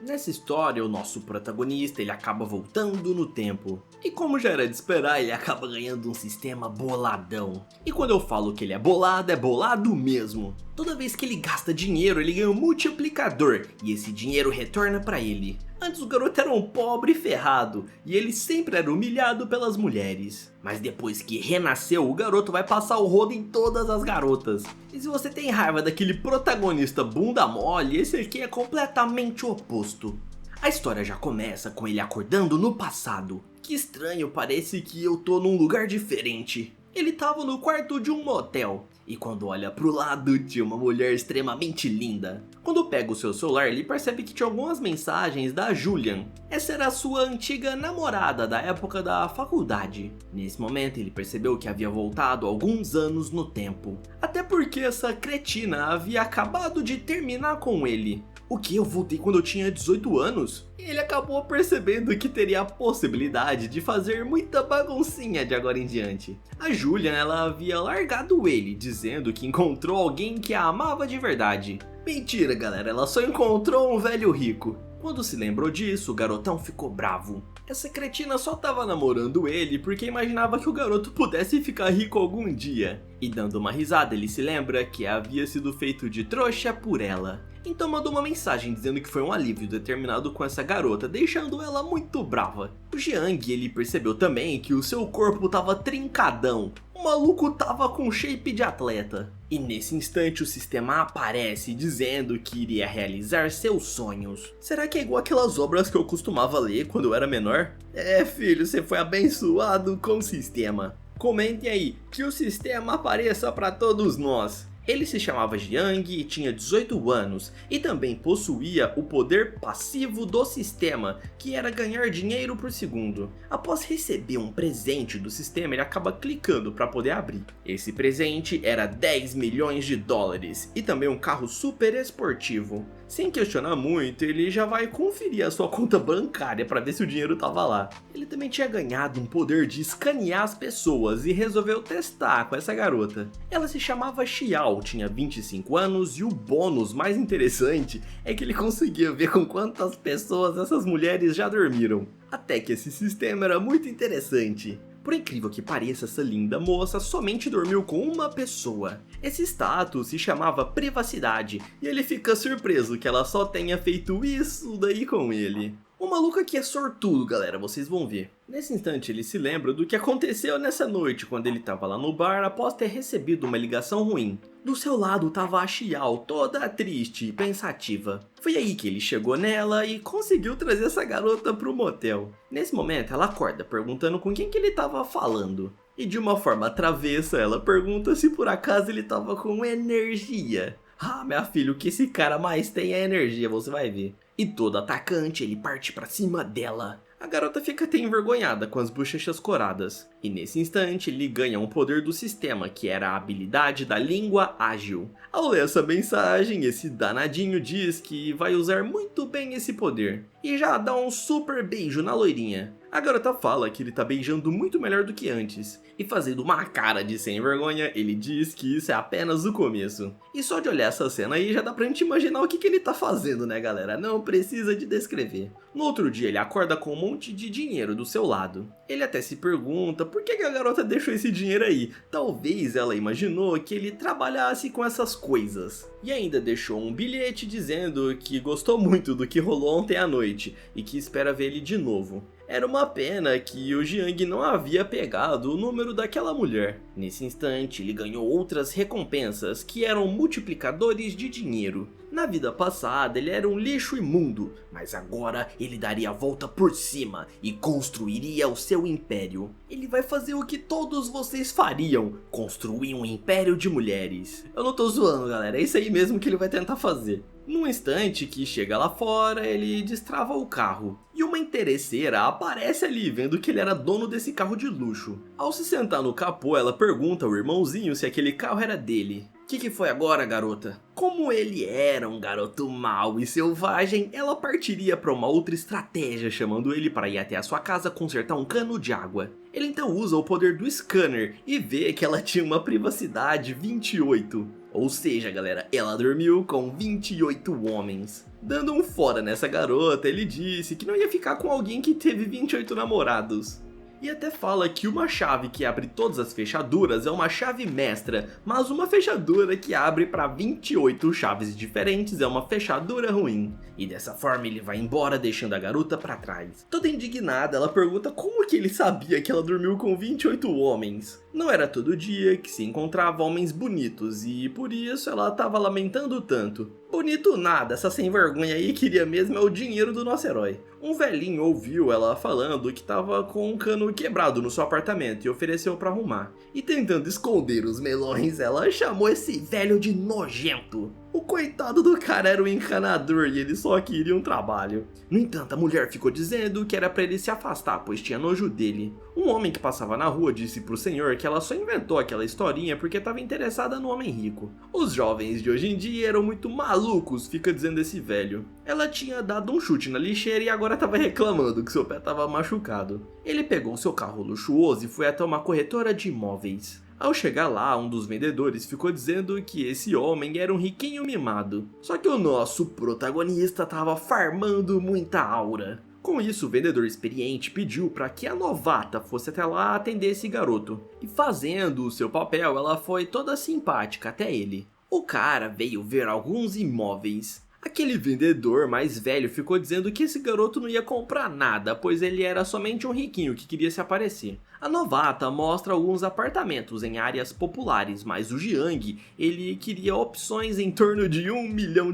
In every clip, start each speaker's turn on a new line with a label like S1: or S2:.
S1: Nessa história, o nosso protagonista ele acaba voltando no tempo. E como já era de esperar, ele acaba ganhando um sistema boladão. E quando eu falo que ele é bolado mesmo. Toda vez que ele gasta dinheiro, ele ganha um multiplicador, e esse dinheiro retorna pra ele. Antes o garoto era um pobre ferrado, e ele sempre era humilhado pelas mulheres. Mas depois que renasceu, o garoto vai passar o rodo em todas as garotas. E se você tem raiva daquele protagonista bunda mole, esse aqui é completamente o oposto. A história já começa com ele acordando no passado. Que estranho, parece que eu tô num lugar diferente. Ele tava no quarto de um motel, e quando olha pro lado tinha uma mulher extremamente linda. Quando pega o seu celular ele percebe que tinha algumas mensagens da Julian. Essa era a sua antiga namorada da época da faculdade. Nesse momento ele percebeu que havia voltado alguns anos no tempo. Até porque essa cretina havia acabado de terminar com ele. O que? Eu voltei quando eu tinha 18 anos? E ele acabou percebendo que teria a possibilidade de fazer muita baguncinha de agora em diante. A Julian, ela havia largado ele, dizendo que encontrou alguém que a amava de verdade. Mentira, galera, ela só encontrou um velho rico. Quando se lembrou disso, o garotão ficou bravo. Essa cretina só tava namorando ele porque imaginava que o garoto pudesse ficar rico algum dia. E dando uma risada, ele se lembra que havia sido feito de trouxa por ela. Então mandou uma mensagem dizendo que foi um alívio determinado com essa garota, deixando ela muito brava. O Jiang, ele percebeu também que o seu corpo tava trincadão. O maluco tava com shape de atleta. E nesse instante o sistema aparece dizendo que iria realizar seus sonhos. Será que é igual aquelas obras que eu costumava ler quando eu era menor? É, filho, você foi abençoado com o sistema. Comentem aí, que o sistema apareça para todos nós. Ele se chamava Jiang e tinha 18 anos e também possuía o poder passivo do sistema, que era ganhar dinheiro por segundo. Após receber um presente do sistema, ele acaba clicando para poder abrir. Esse presente era 10 milhões de dólares e também um carro super esportivo. Sem questionar muito, ele já vai conferir a sua conta bancária para ver se o dinheiro estava lá. Ele também tinha ganhado um poder de escanear as pessoas e resolveu testar com essa garota. Ela se chamava Xiao, tinha 25 anos e o bônus mais interessante é que ele conseguia ver com quantas pessoas essas mulheres já dormiram. Até que esse sistema era muito interessante. Por incrível que pareça, essa linda moça somente dormiu com uma pessoa. Esse status se chamava privacidade, e ele fica surpreso que ela só tenha feito isso daí com ele. O maluco aqui é sortudo, galera, vocês vão ver. Nesse instante ele se lembra do que aconteceu nessa noite quando ele estava lá no bar após ter recebido uma ligação ruim. Do seu lado estava a Xiao, toda triste e pensativa. Foi aí que ele chegou nela e conseguiu trazer essa garota pro motel. Nesse momento ela acorda perguntando com quem que ele estava falando. E de uma forma travessa ela pergunta se por acaso ele estava com energia. Ah, minha filha, o que esse cara mais tem é energia, você vai ver. E todo atacante, ele parte pra cima dela. A garota fica até envergonhada com as bochechas coradas. E nesse instante, ele ganha um poder do sistema, que era a habilidade da língua ágil. Ao ler essa mensagem, esse danadinho diz que vai usar muito bem esse poder. E já dá um super beijo na loirinha. A garota fala que ele tá beijando muito melhor do que antes. E fazendo uma cara de sem vergonha, ele diz que isso é apenas o começo. E só de olhar essa cena aí já dá pra gente imaginar o que ele tá fazendo, né, galera? Não precisa de descrever. No outro dia ele acorda com um monte de dinheiro do seu lado. Ele até se pergunta por que a garota deixou esse dinheiro aí. Talvez ela imaginou que ele trabalhasse com essas coisas. E ainda deixou um bilhete dizendo que gostou muito do que rolou ontem à noite e que espera ver ele de novo. Era uma pena que o Jiang não havia pegado o número daquela mulher. Nesse instante, ele ganhou outras recompensas que eram multiplicadores de dinheiro. Na vida passada, ele era um lixo imundo, mas agora ele daria a volta por cima e construiria o seu império. Ele vai fazer o que todos vocês fariam, construir um império de mulheres. Eu não tô zoando, galera, é isso aí mesmo que ele vai tentar fazer. Num instante que chega lá fora, ele destrava o carro. E uma interesseira aparece ali, vendo que ele era dono desse carro de luxo. Ao se sentar no capô, ela pergunta ao irmãozinho se aquele carro era dele. Que foi agora, garota? Como ele era um garoto mau e selvagem, ela partiria para uma outra estratégia, chamando ele para ir até a sua casa consertar um cano de água. Ele então usa o poder do scanner e vê que ela tinha uma privacidade 28. Ou seja, galera, ela dormiu com 28 homens. Dando um fora nessa garota, ele disse que não ia ficar com alguém que teve 28 namorados. E até fala que uma chave que abre todas as fechaduras é uma chave mestra, mas uma fechadura que abre para 28 chaves diferentes é uma fechadura ruim. E dessa forma ele vai embora deixando a garota para trás. Toda indignada, ela pergunta como que ele sabia que ela dormiu com 28 homens. Não era todo dia que se encontrava homens bonitos e por isso ela estava lamentando tanto. Bonito nada, essa sem vergonha aí queria mesmo é o dinheiro do nosso herói. Um velhinho ouviu ela falando que estava com um cano quebrado no seu apartamento e ofereceu para arrumar. E tentando esconder os melões, ela chamou esse velho de nojento. O coitado do cara era um encanador e ele só queria um trabalho. No entanto, a mulher ficou dizendo que era para ele se afastar, pois tinha nojo dele. Um homem que passava na rua disse pro senhor que ela só inventou aquela historinha porque estava interessada no homem rico. Os jovens de hoje em dia eram muito malucos, fica dizendo esse velho. Ela tinha dado um chute na lixeira e agora estava reclamando que seu pé estava machucado. Ele pegou seu carro luxuoso e foi até uma corretora de imóveis. Ao chegar lá, um dos vendedores ficou dizendo que esse homem era um riquinho mimado. Só que o nosso protagonista estava farmando muita aura. Com isso, o vendedor experiente pediu para que a novata fosse até lá atender esse garoto. E fazendo o seu papel, ela foi toda simpática até ele. O cara veio ver alguns imóveis. Aquele vendedor mais velho ficou dizendo que esse garoto não ia comprar nada, pois ele era somente um riquinho que queria se aparecer. A novata mostra alguns apartamentos em áreas populares, mas o Jiang, ele queria opções em torno de $1 milhão.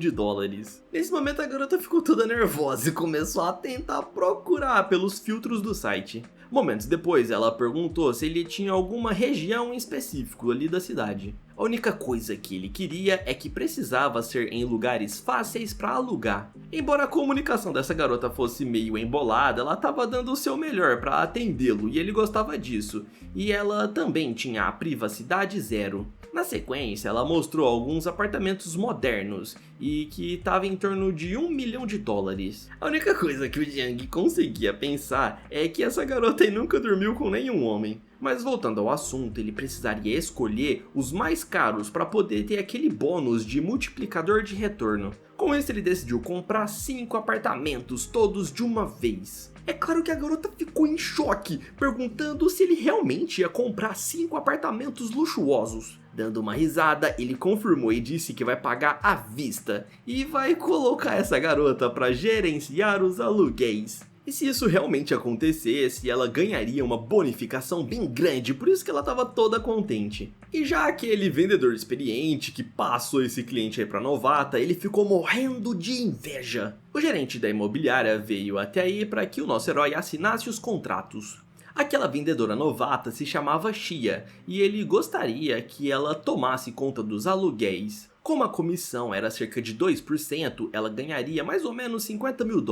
S1: Nesse momento a garota ficou toda nervosa e começou a tentar procurar pelos filtros do site. Momentos depois ela perguntou se ele tinha alguma região em específico ali da cidade. A única coisa que ele queria é que precisava ser em lugares fáceis para alugar. Embora a comunicação dessa garota fosse meio embolada, ela estava dando o seu melhor para atendê-lo e ele gostava disso. E ela também tinha a privacidade zero. Na sequência, ela mostrou alguns apartamentos modernos e que estavam em torno de $1 milhão. A única coisa que o Jiang conseguia pensar é que essa garota aí nunca dormiu com nenhum homem. Mas voltando ao assunto, ele precisaria escolher os mais caros para poder ter aquele bônus de multiplicador de retorno. Com isso ele decidiu comprar 5 apartamentos, todos de uma vez. É claro que a garota ficou em choque, perguntando se ele realmente ia comprar 5 apartamentos luxuosos. Dando uma risada, ele confirmou e disse que vai pagar à vista e vai colocar essa garota para gerenciar os aluguéis. E se isso realmente acontecesse, ela ganharia uma bonificação bem grande, por isso que ela estava toda contente. E já aquele vendedor experiente que passou esse cliente aí para novata, ele ficou morrendo de inveja. O gerente da imobiliária veio até aí para que o nosso herói assinasse os contratos. Aquela vendedora novata se chamava Xia e ele gostaria que ela tomasse conta dos aluguéis. Como a comissão era cerca de 2%, ela ganharia mais ou menos $50 mil.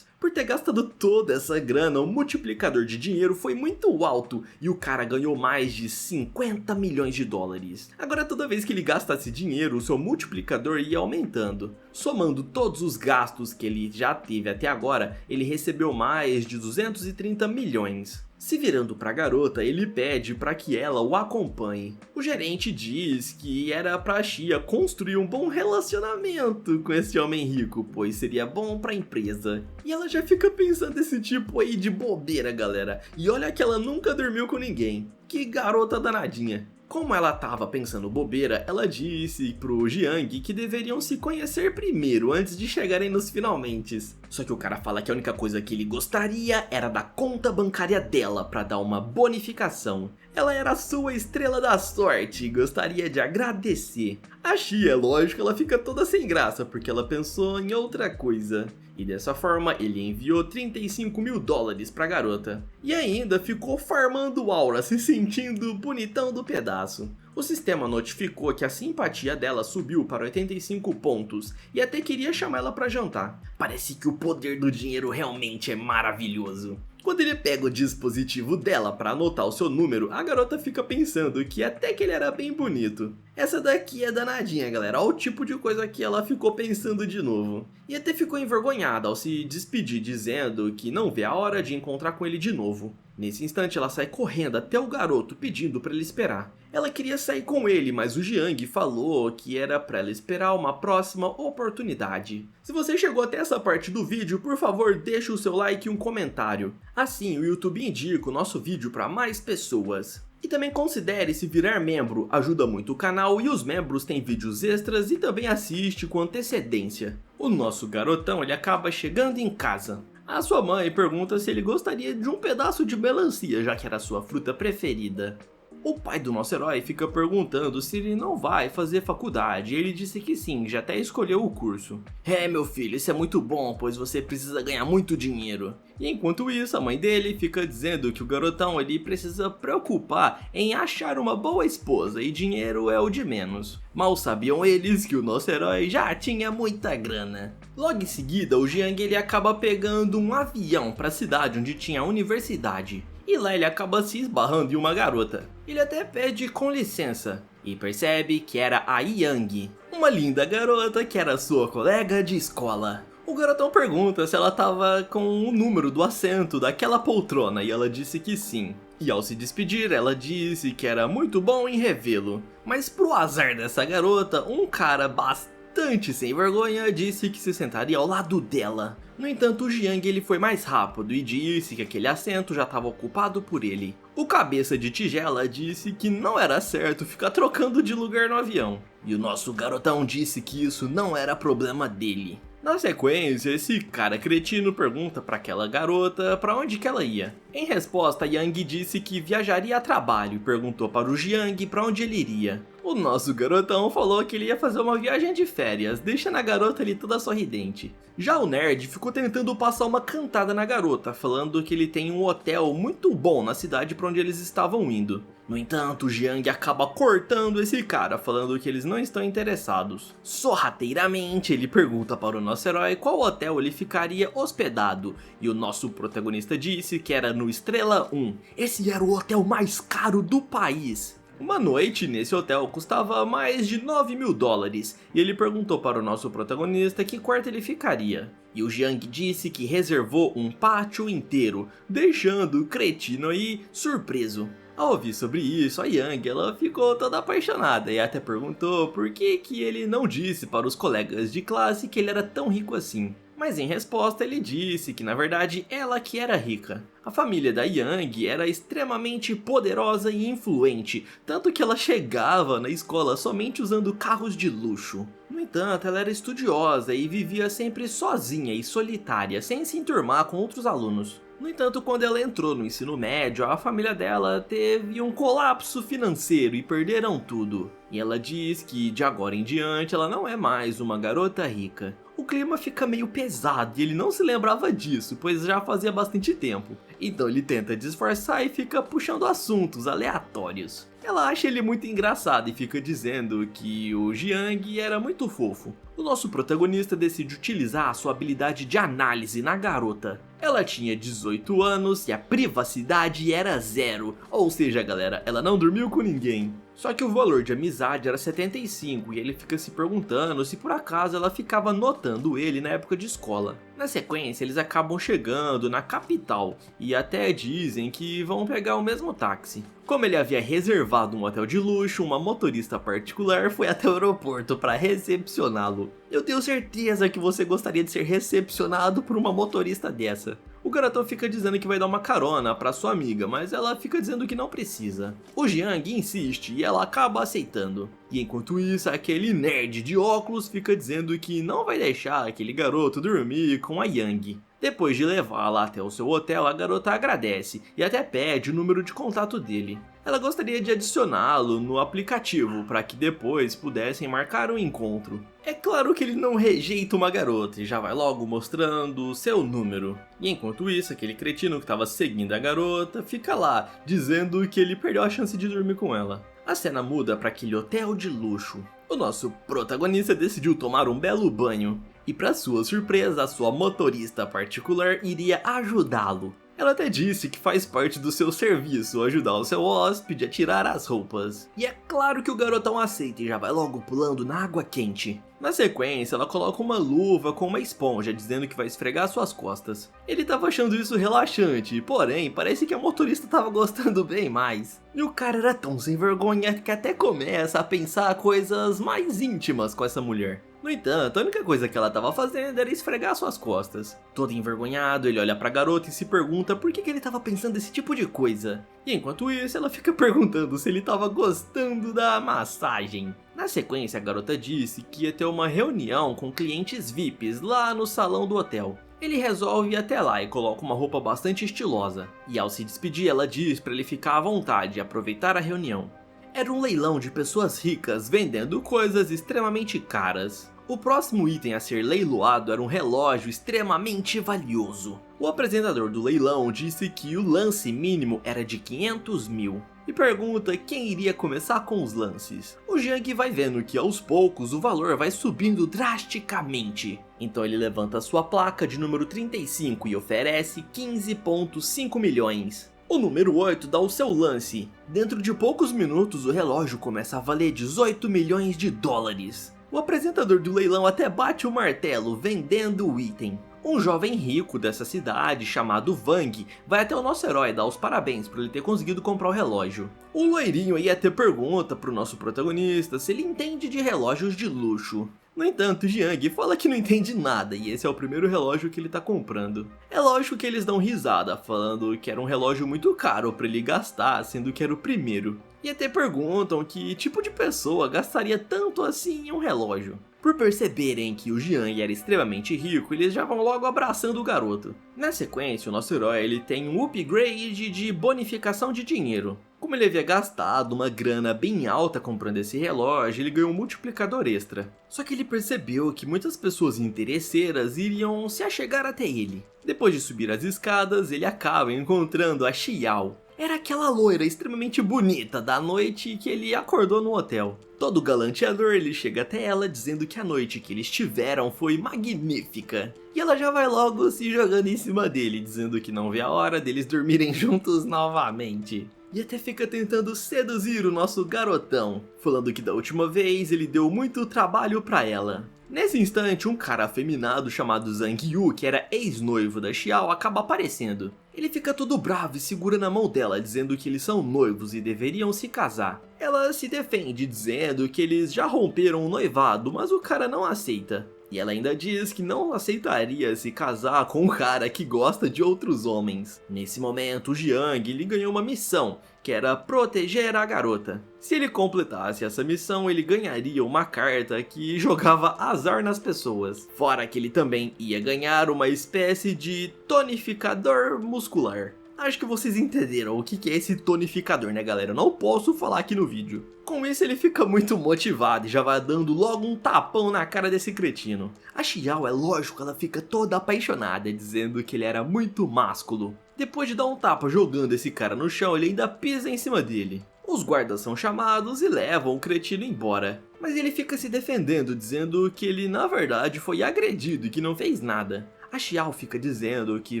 S1: Por ter gastado toda essa grana, o multiplicador de dinheiro foi muito alto e o cara ganhou mais de $50 milhões. Agora toda vez que ele gastasse dinheiro, o seu multiplicador ia aumentando. Somando todos os gastos que ele já teve até agora, ele recebeu mais de 230 milhões. Se virando para a garota, ele pede para que ela o acompanhe. O gerente diz que era para a Xia construir um bom relacionamento com esse homem rico, pois seria bom para a empresa. E ela já fica pensando esse tipo aí de bobeira, galera. E olha que ela nunca dormiu com ninguém. Que garota danadinha. Como ela estava pensando bobeira, ela disse pro Jiang que deveriam se conhecer primeiro antes de chegarem nos finalmentes. Só que o cara fala que a única coisa que ele gostaria era da conta bancária dela para dar uma bonificação. Ela era a sua estrela da sorte e gostaria de agradecer. A Xia, lógico, ela fica toda sem graça porque ela pensou em outra coisa. E dessa forma ele enviou $35 mil pra garota. E ainda ficou farmando aura, se sentindo bonitão do pedaço. O sistema notificou que a simpatia dela subiu para 85 pontos e até queria chamar ela para jantar. Parece que o poder do dinheiro realmente é maravilhoso. Quando ele pega o dispositivo dela para anotar o seu número, a garota fica pensando que até que ele era bem bonito. Essa daqui é danadinha, galera, olha o tipo de coisa que ela ficou pensando de novo. E até ficou envergonhada ao se despedir dizendo que não vê a hora de encontrar com ele de novo. Nesse instante ela sai correndo até o garoto pedindo para ele esperar. Ela queria sair com ele, mas o Jiang falou que era para ela esperar uma próxima oportunidade. Se você chegou até essa parte do vídeo, por favor deixe o seu like e um comentário. Assim o YouTube indica o nosso vídeo para mais pessoas. E também considere se virar membro, ajuda muito o canal e os membros têm vídeos extras e também assiste com antecedência. O nosso garotão ele acaba chegando em casa. A sua mãe pergunta se ele gostaria de um pedaço de melancia, já que era a sua fruta preferida. O pai do nosso herói fica perguntando se ele não vai fazer faculdade e ele disse que sim, já até escolheu o curso. É, meu filho, isso é muito bom, pois você precisa ganhar muito dinheiro. E enquanto isso, a mãe dele fica dizendo que o garotão ele precisa preocupar em achar uma boa esposa e dinheiro é o de menos. Mal sabiam eles que o nosso herói já tinha muita grana. Logo em seguida, o Jiang ele acaba pegando um avião para a cidade onde tinha a universidade. E lá ele acaba se esbarrando em uma garota. Ele até pede com licença e percebe que era a Yang, uma linda garota que era sua colega de escola. O garotão pergunta se ela tava com o número do assento daquela poltrona e ela disse que sim. E ao se despedir, ela disse que era muito bom em revê-lo. Mas pro azar dessa garota, um cara bastante sem vergonha disse que se sentaria ao lado dela. No entanto, o Jiang ele foi mais rápido e disse que aquele assento já estava ocupado por ele. O cabeça de tigela disse que não era certo ficar trocando de lugar no avião. E o nosso garotão disse que isso não era problema dele. Na sequência, esse cara cretino pergunta para aquela garota para onde que ela ia. Em resposta, Yang disse que viajaria a trabalho e perguntou para o Jiang para onde ele iria. O nosso garotão falou que ele ia fazer uma viagem de férias, deixando a garota ali toda sorridente. Já o nerd ficou tentando passar uma cantada na garota, falando que ele tem um hotel muito bom na cidade para onde eles estavam indo. No entanto, o Jiang acaba cortando esse cara, falando que eles não estão interessados. Sorrateiramente, ele pergunta para o nosso herói qual hotel ele ficaria hospedado, e o nosso protagonista disse que era no Estrela 1. Esse era o hotel mais caro do país. Uma noite nesse hotel custava mais de 9 mil dólares, e ele perguntou para o nosso protagonista que quarto ele ficaria. E o Jiang disse que reservou um pátio inteiro, deixando o cretino aí surpreso. Ao ouvir sobre isso, a Yang ela ficou toda apaixonada e até perguntou por que ele não disse para os colegas de classe que ele era tão rico assim. Mas em resposta ele disse que na verdade ela que era rica. A família da Yang era extremamente poderosa e influente, tanto que ela chegava na escola somente usando carros de luxo. No entanto, ela era estudiosa e vivia sempre sozinha e solitária, sem se enturmar com outros alunos. No entanto, quando ela entrou no ensino médio, a família dela teve um colapso financeiro e perderam tudo. E ela diz que de agora em diante ela não é mais uma garota rica. O clima fica meio pesado e ele não se lembrava disso, pois já fazia bastante tempo. Então ele tenta disfarçar e fica puxando assuntos aleatórios. Ela acha ele muito engraçado e fica dizendo que o Jiang era muito fofo. O nosso protagonista decide utilizar a sua habilidade de análise na garota. Ela tinha 18 anos e a privacidade era zero, ou seja galera, ela não dormiu com ninguém. Só que o valor de amizade era 75 e ele fica se perguntando se por acaso ela ficava notando ele na época de escola. Na sequência eles acabam chegando na capital e até dizem que vão pegar o mesmo táxi. Como ele havia reservado um hotel de luxo, uma motorista particular foi até o aeroporto para recepcioná-lo. Eu tenho certeza que você gostaria de ser recepcionado por uma motorista dessa. O garotão fica dizendo que vai dar uma carona para sua amiga, mas ela fica dizendo que não precisa. O Jiang insiste e ela acaba aceitando. E enquanto isso, aquele nerd de óculos fica dizendo que não vai deixar aquele garoto dormir com a Yang. Depois de levá-la até o seu hotel, a garota agradece e até pede o número de contato dele. Ela gostaria de adicioná-lo no aplicativo para que depois pudessem marcar um encontro. É claro que ele não rejeita uma garota e já vai logo mostrando o seu número. E enquanto isso, aquele cretino que estava seguindo a garota fica lá, dizendo que ele perdeu a chance de dormir com ela. A cena muda para aquele hotel de luxo. O nosso protagonista decidiu tomar um belo banho. E para sua surpresa, a sua motorista particular iria ajudá-lo. Ela até disse que faz parte do seu serviço ajudar o seu hóspede a tirar as roupas. E é claro que o garotão aceita e já vai logo pulando na água quente. Na sequência, ela coloca uma luva com uma esponja, dizendo que vai esfregar suas costas. Ele tava achando isso relaxante, porém, parece que a motorista tava gostando bem mais. E o cara era tão sem vergonha que até começa a pensar coisas mais íntimas com essa mulher. No entanto, a única coisa que ela tava fazendo era esfregar suas costas. Todo envergonhado, ele olha pra garota e se pergunta por que ele tava pensando esse tipo de coisa. E enquanto isso, ela fica perguntando se ele tava gostando da massagem. Na sequência, a garota disse que ia ter uma reunião com clientes VIPs lá no salão do hotel. Ele resolve ir até lá e coloca uma roupa bastante estilosa. E ao se despedir, ela diz pra ele ficar à vontade e aproveitar a reunião. Era um leilão de pessoas ricas vendendo coisas extremamente caras. O próximo item a ser leiloado era um relógio extremamente valioso. O apresentador do leilão disse que o lance mínimo era de 500 mil. E pergunta quem iria começar com os lances. O Jiang vai vendo que aos poucos o valor vai subindo drasticamente. Então ele levanta sua placa de número 35 e oferece 15,5 milhões. O número 8 dá o seu lance. Dentro de poucos minutos o relógio começa a valer 18 milhões de dólares. O apresentador do leilão até bate o martelo vendendo o item. Um jovem rico dessa cidade, chamado Wang, vai até o nosso herói dar os parabéns por ele ter conseguido comprar o relógio. O loirinho aí até pergunta pro nosso protagonista se ele entende de relógios de luxo. No entanto, Jiang fala que não entende nada e esse é o primeiro relógio que ele tá comprando. É lógico que eles dão risada, falando que era um relógio muito caro pra ele gastar, sendo que era o primeiro. E até perguntam que tipo de pessoa gastaria tanto assim em um relógio. Por perceberem que o Jiang era extremamente rico, eles já vão logo abraçando o garoto. Na sequência, o nosso herói ele tem um upgrade de bonificação de dinheiro. Como ele havia gastado uma grana bem alta comprando esse relógio, ele ganhou um multiplicador extra. Só que ele percebeu que muitas pessoas interesseiras iriam se achegar até ele. Depois de subir as escadas, ele acaba encontrando a Xiao. Era aquela loira extremamente bonita da noite que ele acordou no hotel. Todo galanteador, ele chega até ela dizendo que a noite que eles tiveram foi magnífica. E ela já vai logo se jogando em cima dele, dizendo que não vê a hora deles dormirem juntos novamente. E até fica tentando seduzir o nosso garotão, falando que da última vez ele deu muito trabalho pra ela. Nesse instante, um cara afeminado chamado Zhang Yu, que era ex-noivo da Xiao, acaba aparecendo. Ele fica todo bravo e segura na mão dela, dizendo que eles são noivos e deveriam se casar. Ela se defende, dizendo que eles já romperam o noivado, mas o cara não aceita. E ela ainda diz que não aceitaria se casar com um cara que gosta de outros homens. Nesse momento, o Jiang ele ganhou uma missão, que era proteger a garota. Se ele completasse essa missão, ele ganharia uma carta que jogava azar nas pessoas. Fora que ele também ia ganhar uma espécie de tonificador muscular. Acho que vocês entenderam o que é esse tonificador, né galera? Eu não posso falar aqui no vídeo. Com isso ele fica muito motivado e já vai dando logo um tapão na cara desse cretino. A Xiao, é lógico, ela fica toda apaixonada, dizendo que ele era muito másculo. Depois de dar um tapa jogando esse cara no chão, ele ainda pisa em cima dele. Os guardas são chamados e levam o cretino embora. Mas ele fica se defendendo, dizendo que ele na verdade foi agredido e que não fez nada. A Xiao fica dizendo que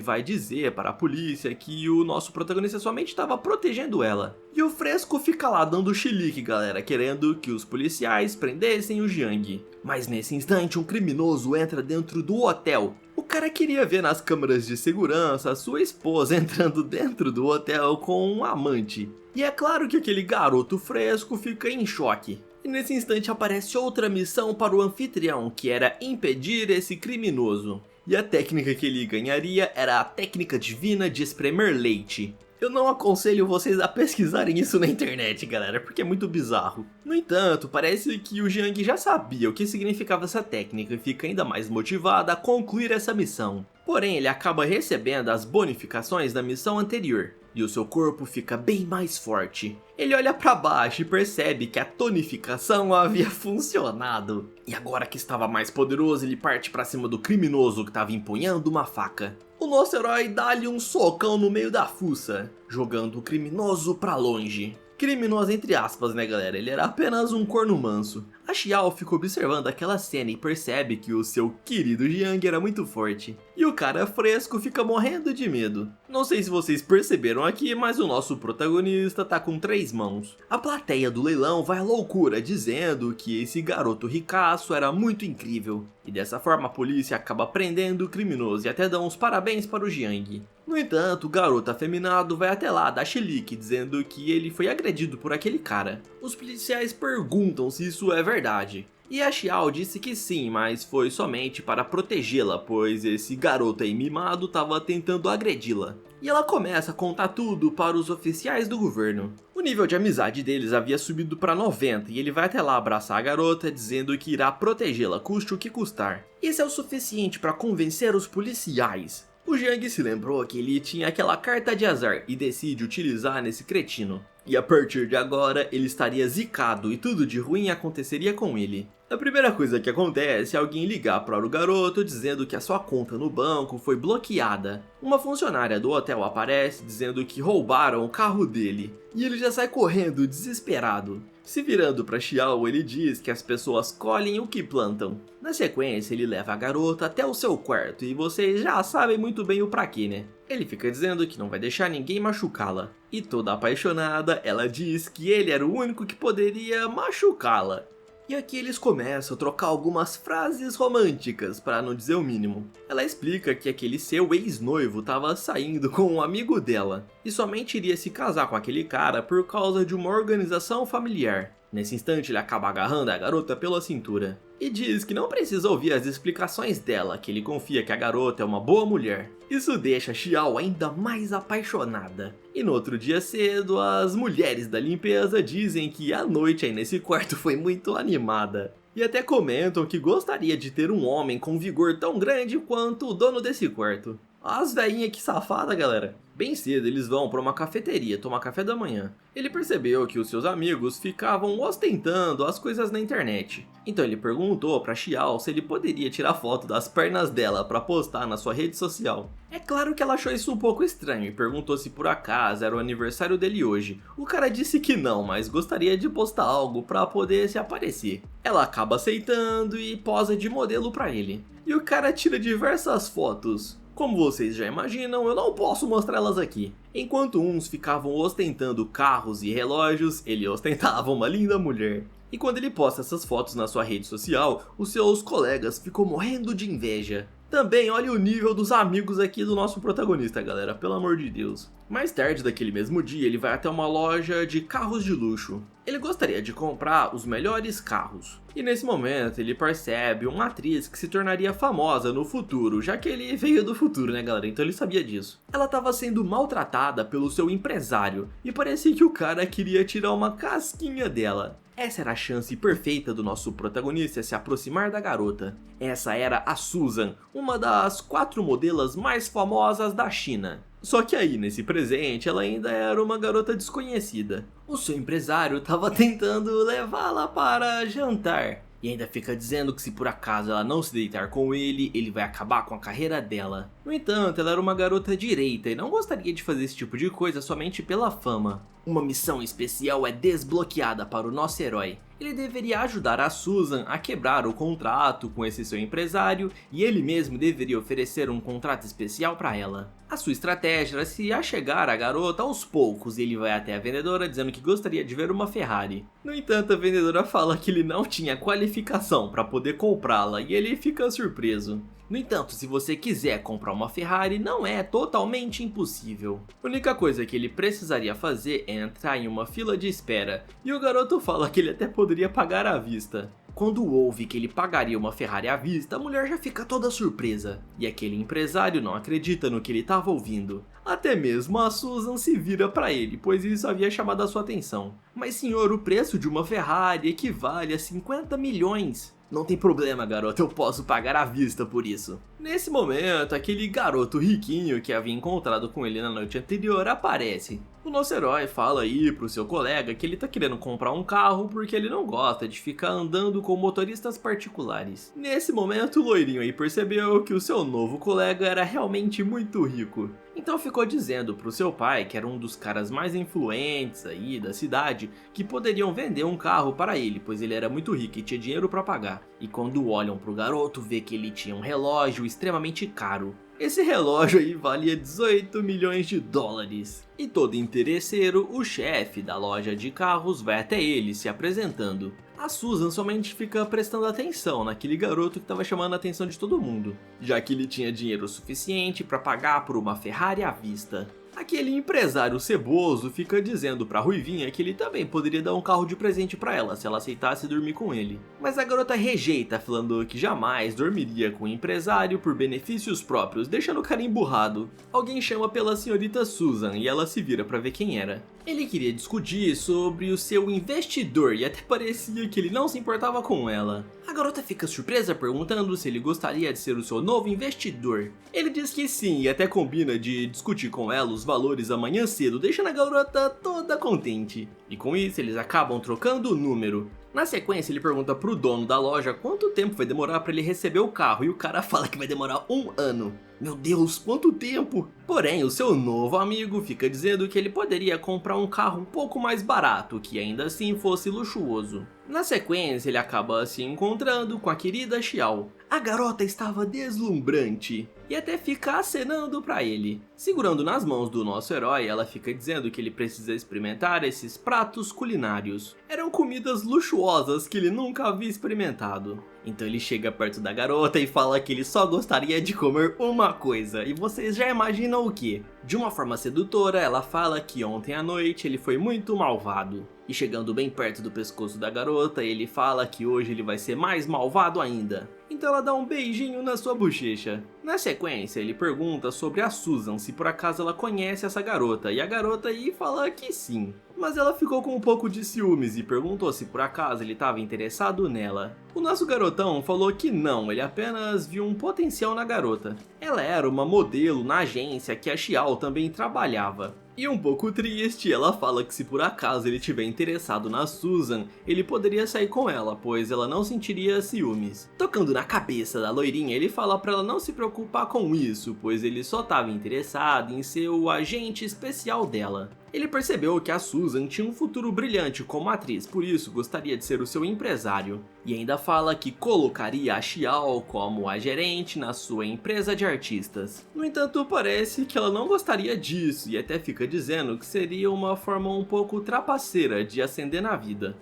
S1: vai dizer para a polícia que o nosso protagonista somente estava protegendo ela. E o Fresco fica lá dando chilique, galera, querendo que os policiais prendessem o Jiang. Mas nesse instante um criminoso entra dentro do hotel. O cara queria ver nas câmeras de segurança a sua esposa entrando dentro do hotel com um amante. E é claro que aquele garoto fresco fica em choque. E nesse instante aparece outra missão para o anfitrião, que era impedir esse criminoso. E a técnica que ele ganharia era a técnica divina de espremer leite. Eu não aconselho vocês a pesquisarem isso na internet, galera, porque é muito bizarro. No entanto, parece que o Jiang já sabia o que significava essa técnica e fica ainda mais motivado a concluir essa missão. Porém, ele acaba recebendo as bonificações da missão anterior, e o seu corpo fica bem mais forte. Ele olha para baixo e percebe que a tonificação havia funcionado. E agora que estava mais poderoso, ele parte para cima do criminoso que estava empunhando uma faca. O nosso herói dá-lhe um socão no meio da fuça, jogando o criminoso para longe. Criminoso entre aspas, né galera, ele era apenas um corno manso. A Xiao fica observando aquela cena e percebe que o seu querido Jiang era muito forte. E E o cara fresco fica morrendo de medo. Não sei se vocês perceberam aqui, mas o nosso protagonista tá com 3 mãos. A plateia do leilão vai à loucura dizendo que esse garoto ricaço era muito incrível. E dessa forma a polícia acaba prendendo o criminoso e até dá uns parabéns para o Jiang. No entanto, o garoto afeminado vai até lá dar chilique dizendo que ele foi agredido por aquele cara. Os policiais perguntam se isso é verdade. E a Xiao disse que sim, mas foi somente para protegê-la, pois esse garoto aí mimado estava tentando agredi-la. E ela começa a contar tudo para os oficiais do governo. O nível de amizade deles havia subido para 90 e ele vai até lá abraçar a garota dizendo que irá protegê-la, custe o que custar. Isso é o suficiente para convencer os policiais. O Jiang se lembrou que ele tinha aquela carta de azar e decide utilizar nesse cretino. E a partir de agora ele estaria zicado e tudo de ruim aconteceria com ele. A primeira coisa que acontece é alguém ligar para o garoto dizendo que a sua conta no banco foi bloqueada. Uma funcionária do hotel aparece dizendo que roubaram o carro dele. E ele já sai correndo desesperado. Se virando para Xiao, ele diz que as pessoas colhem o que plantam. Na sequência, ele leva a garota até o seu quarto e vocês já sabem muito bem o pra quê, né? Ele fica dizendo que não vai deixar ninguém machucá-la. E toda apaixonada, ela diz que ele era o único que poderia machucá-la. E aqui eles começam a trocar algumas frases românticas, para não dizer o mínimo. Ela explica que aquele seu ex-noivo estava saindo com um amigo dela, e somente iria se casar com aquele cara por causa de uma organização familiar. Nesse instante ele acaba agarrando a garota pela cintura, e diz que não precisa ouvir as explicações dela, que ele confia que a garota é uma boa mulher. Isso deixa Xiao ainda mais apaixonada. E no outro dia cedo, as mulheres da limpeza dizem que a noite aí nesse quarto foi muito animada. E até comentam que gostaria de ter um homem com vigor tão grande quanto o dono desse quarto. As velhinhas que safada, galera. Bem cedo eles vão para uma cafeteria tomar café da manhã. Ele percebeu que os seus amigos ficavam ostentando as coisas na internet. Então ele perguntou para Xiao se ele poderia tirar foto das pernas dela para postar na sua rede social. É claro que ela achou isso um pouco estranho e perguntou se por acaso era o aniversário dele hoje. O cara disse que não, mas gostaria de postar algo para poder se aparecer. Ela acaba aceitando e posa de modelo para ele. E o cara tira diversas fotos. Como vocês já imaginam, eu não posso mostrá-las aqui. Enquanto uns ficavam ostentando carros e relógios, ele ostentava uma linda mulher. E quando ele posta essas fotos na sua rede social, os seus colegas ficam morrendo de inveja. Também olha o nível dos amigos aqui do nosso protagonista, galera, pelo amor de Deus. Mais tarde daquele mesmo dia, ele vai até uma loja de carros de luxo. Ele gostaria de comprar os melhores carros. E nesse momento ele percebe uma atriz que se tornaria famosa no futuro, já que ele veio do futuro, né, galera? Então ele sabia disso. Ela estava sendo maltratada pelo seu empresário e parecia que o cara queria tirar uma casquinha dela. Essa era a chance perfeita do nosso protagonista se aproximar da garota. Essa era a Susan, uma das 4 modelos mais famosas da China. Só que aí, nesse presente, ela ainda era uma garota desconhecida. O seu empresário estava tentando levá-la para jantar. E ainda fica dizendo que se por acaso ela não se deitar com ele, ele vai acabar com a carreira dela. No entanto, ela era uma garota direita e não gostaria de fazer esse tipo de coisa somente pela fama. Uma missão especial é desbloqueada para o nosso herói. Ele deveria ajudar a Susan a quebrar o contrato com esse seu empresário e ele mesmo deveria oferecer um contrato especial para ela. A sua estratégia era se achegar a garota aos poucos e ele vai até a vendedora dizendo que gostaria de ver uma Ferrari. No entanto, a vendedora fala que ele não tinha qualificação para poder comprá-la e ele fica surpreso. No entanto, se você quiser comprar uma Ferrari, não é totalmente impossível. A única coisa que ele precisaria fazer é entrar em uma fila de espera, e o garoto fala que ele até poderia pagar à vista. Quando ouve que ele pagaria uma Ferrari à vista, a mulher já fica toda surpresa, e aquele empresário não acredita no que ele estava ouvindo. Até mesmo a Susan se vira para ele, pois isso havia chamado a sua atenção. Mas senhor, o preço de uma Ferrari equivale a 50 milhões. Não tem problema, garoto, eu posso pagar à vista por isso. Nesse momento, aquele garoto riquinho que havia encontrado com ele na noite anterior aparece. O nosso herói fala aí pro seu colega que ele tá querendo comprar um carro porque ele não gosta de ficar andando com motoristas particulares. Nesse momento, o loirinho aí percebeu que o seu novo colega era realmente muito rico. Então ficou dizendo pro seu pai, que era um dos caras mais influentes aí da cidade, que poderiam vender um carro para ele, pois ele era muito rico e tinha dinheiro para pagar. E quando olham pro garoto, vê que ele tinha um relógio extremamente caro. Esse relógio aí valia 18 milhões de dólares. E todo interesseiro, o chefe da loja de carros vai até ele se apresentando. A Susan somente fica prestando atenção naquele garoto que estava chamando a atenção de todo mundo, já que ele tinha dinheiro suficiente para pagar por uma Ferrari à vista. Aquele empresário ceboso fica dizendo pra Ruivinha que ele também poderia dar um carro de presente pra ela se ela aceitasse dormir com ele. Mas a garota rejeita, falando que jamais dormiria com o empresário por benefícios próprios, deixando o cara emburrado. Alguém chama pela senhorita Susan e ela se vira pra ver quem era. Ele queria discutir sobre o seu investidor e até parecia que ele não se importava com ela. A garota fica surpresa perguntando se ele gostaria de ser o seu novo investidor. Ele diz que sim e até combina de discutir com ela os valores amanhã cedo, deixando a garota toda contente. E com isso eles acabam trocando o número. Na sequência ele pergunta pro dono da loja quanto tempo vai demorar para ele receber o carro e o cara fala que vai demorar 1 ano. Meu Deus, quanto tempo! Porém, o seu novo amigo fica dizendo que ele poderia comprar um carro um pouco mais barato, que ainda assim fosse luxuoso. Na sequência, ele acaba se encontrando com a querida Xiao. A garota estava deslumbrante e até fica acenando pra ele. Segurando nas mãos do nosso herói, ela fica dizendo que ele precisa experimentar esses pratos culinários. Eram comidas luxuosas que ele nunca havia experimentado. Então ele chega perto da garota e fala que ele só gostaria de comer uma coisa, e vocês já imaginam o que? De uma forma sedutora, ela fala que ontem à noite ele foi muito malvado. E chegando bem perto do pescoço da garota, ele fala que hoje ele vai ser mais malvado ainda. Então ela dá um beijinho na sua bochecha. Na sequência, ele pergunta sobre a Susan, se por acaso ela conhece essa garota, e a garota aí fala que sim. Mas ela ficou com um pouco de ciúmes e perguntou se por acaso ele estava interessado nela. O nosso garotão falou que não, ele apenas viu um potencial na garota. Ela era uma modelo na agência que a Xiao também trabalhava. E um pouco triste, ela fala que se por acaso ele tiver interessado na Susan, ele poderia sair com ela, pois ela não sentiria ciúmes. Tocando na cabeça da loirinha, ele fala pra ela não se preocupar com isso, pois ele só estava interessado em ser o agente especial dela. Ele percebeu que a Susan tinha um futuro brilhante como atriz, por isso gostaria de ser o seu empresário. E ainda fala que colocaria a Xiao como a gerente na sua empresa de artistas. No entanto, parece que ela não gostaria disso e até fica dizendo que seria uma forma um pouco trapaceira de ascender na vida.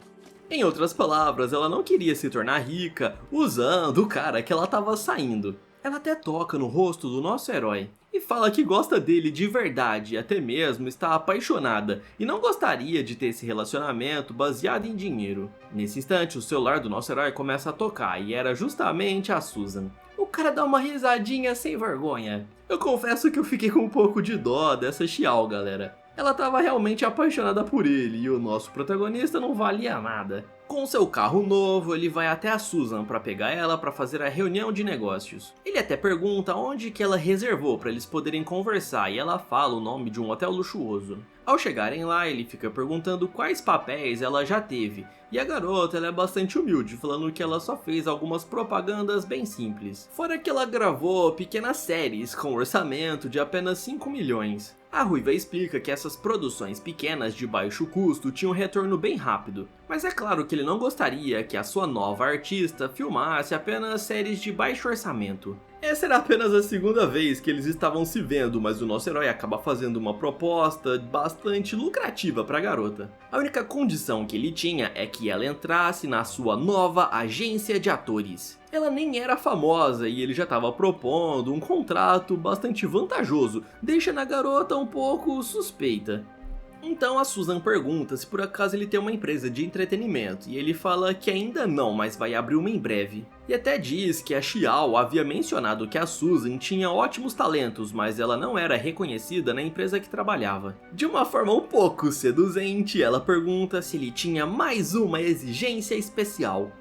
S1: Em outras palavras, ela não queria se tornar rica usando o cara que ela estava saindo. Ela até toca no rosto do nosso herói e fala que gosta dele de verdade, até mesmo está apaixonada e não gostaria de ter esse relacionamento baseado em dinheiro. Nesse instante, o celular do nosso herói começa a tocar e era justamente a Susan. O cara dá uma risadinha sem vergonha. Eu confesso que eu fiquei com um pouco de dó dessa Xiao, galera. Ela estava realmente apaixonada por ele e o nosso protagonista não valia nada. Com seu carro novo, ele vai até a Susan para pegar ela para fazer a reunião de negócios. Ele até pergunta onde que ela reservou para eles poderem conversar e ela fala o nome de um hotel luxuoso. Ao chegarem lá, ele fica perguntando quais papéis ela já teve, e a garota ela é bastante humilde, falando que ela só fez algumas propagandas bem simples. Fora que ela gravou pequenas séries com orçamento de apenas 5 milhões. A Ruiva explica que essas produções pequenas de baixo custo tinham um retorno bem rápido, mas é claro que ele não gostaria que a sua nova artista filmasse apenas séries de baixo orçamento. Essa era apenas a segunda vez que eles estavam se vendo, mas o nosso herói acaba fazendo uma proposta bastante lucrativa para a garota. A única condição que ele tinha é que ela entrasse na sua nova agência de atores. Ela nem era famosa e ele já estava propondo um contrato bastante vantajoso, deixando a garota um pouco suspeita. Então a Susan pergunta se por acaso ele tem uma empresa de entretenimento, e ele fala que ainda não, mas vai abrir uma em breve. E até diz que a Xiao havia mencionado que a Susan tinha ótimos talentos, mas ela não era reconhecida na empresa que trabalhava. De uma forma um pouco seduzente, ela pergunta se ele tinha mais uma exigência especial.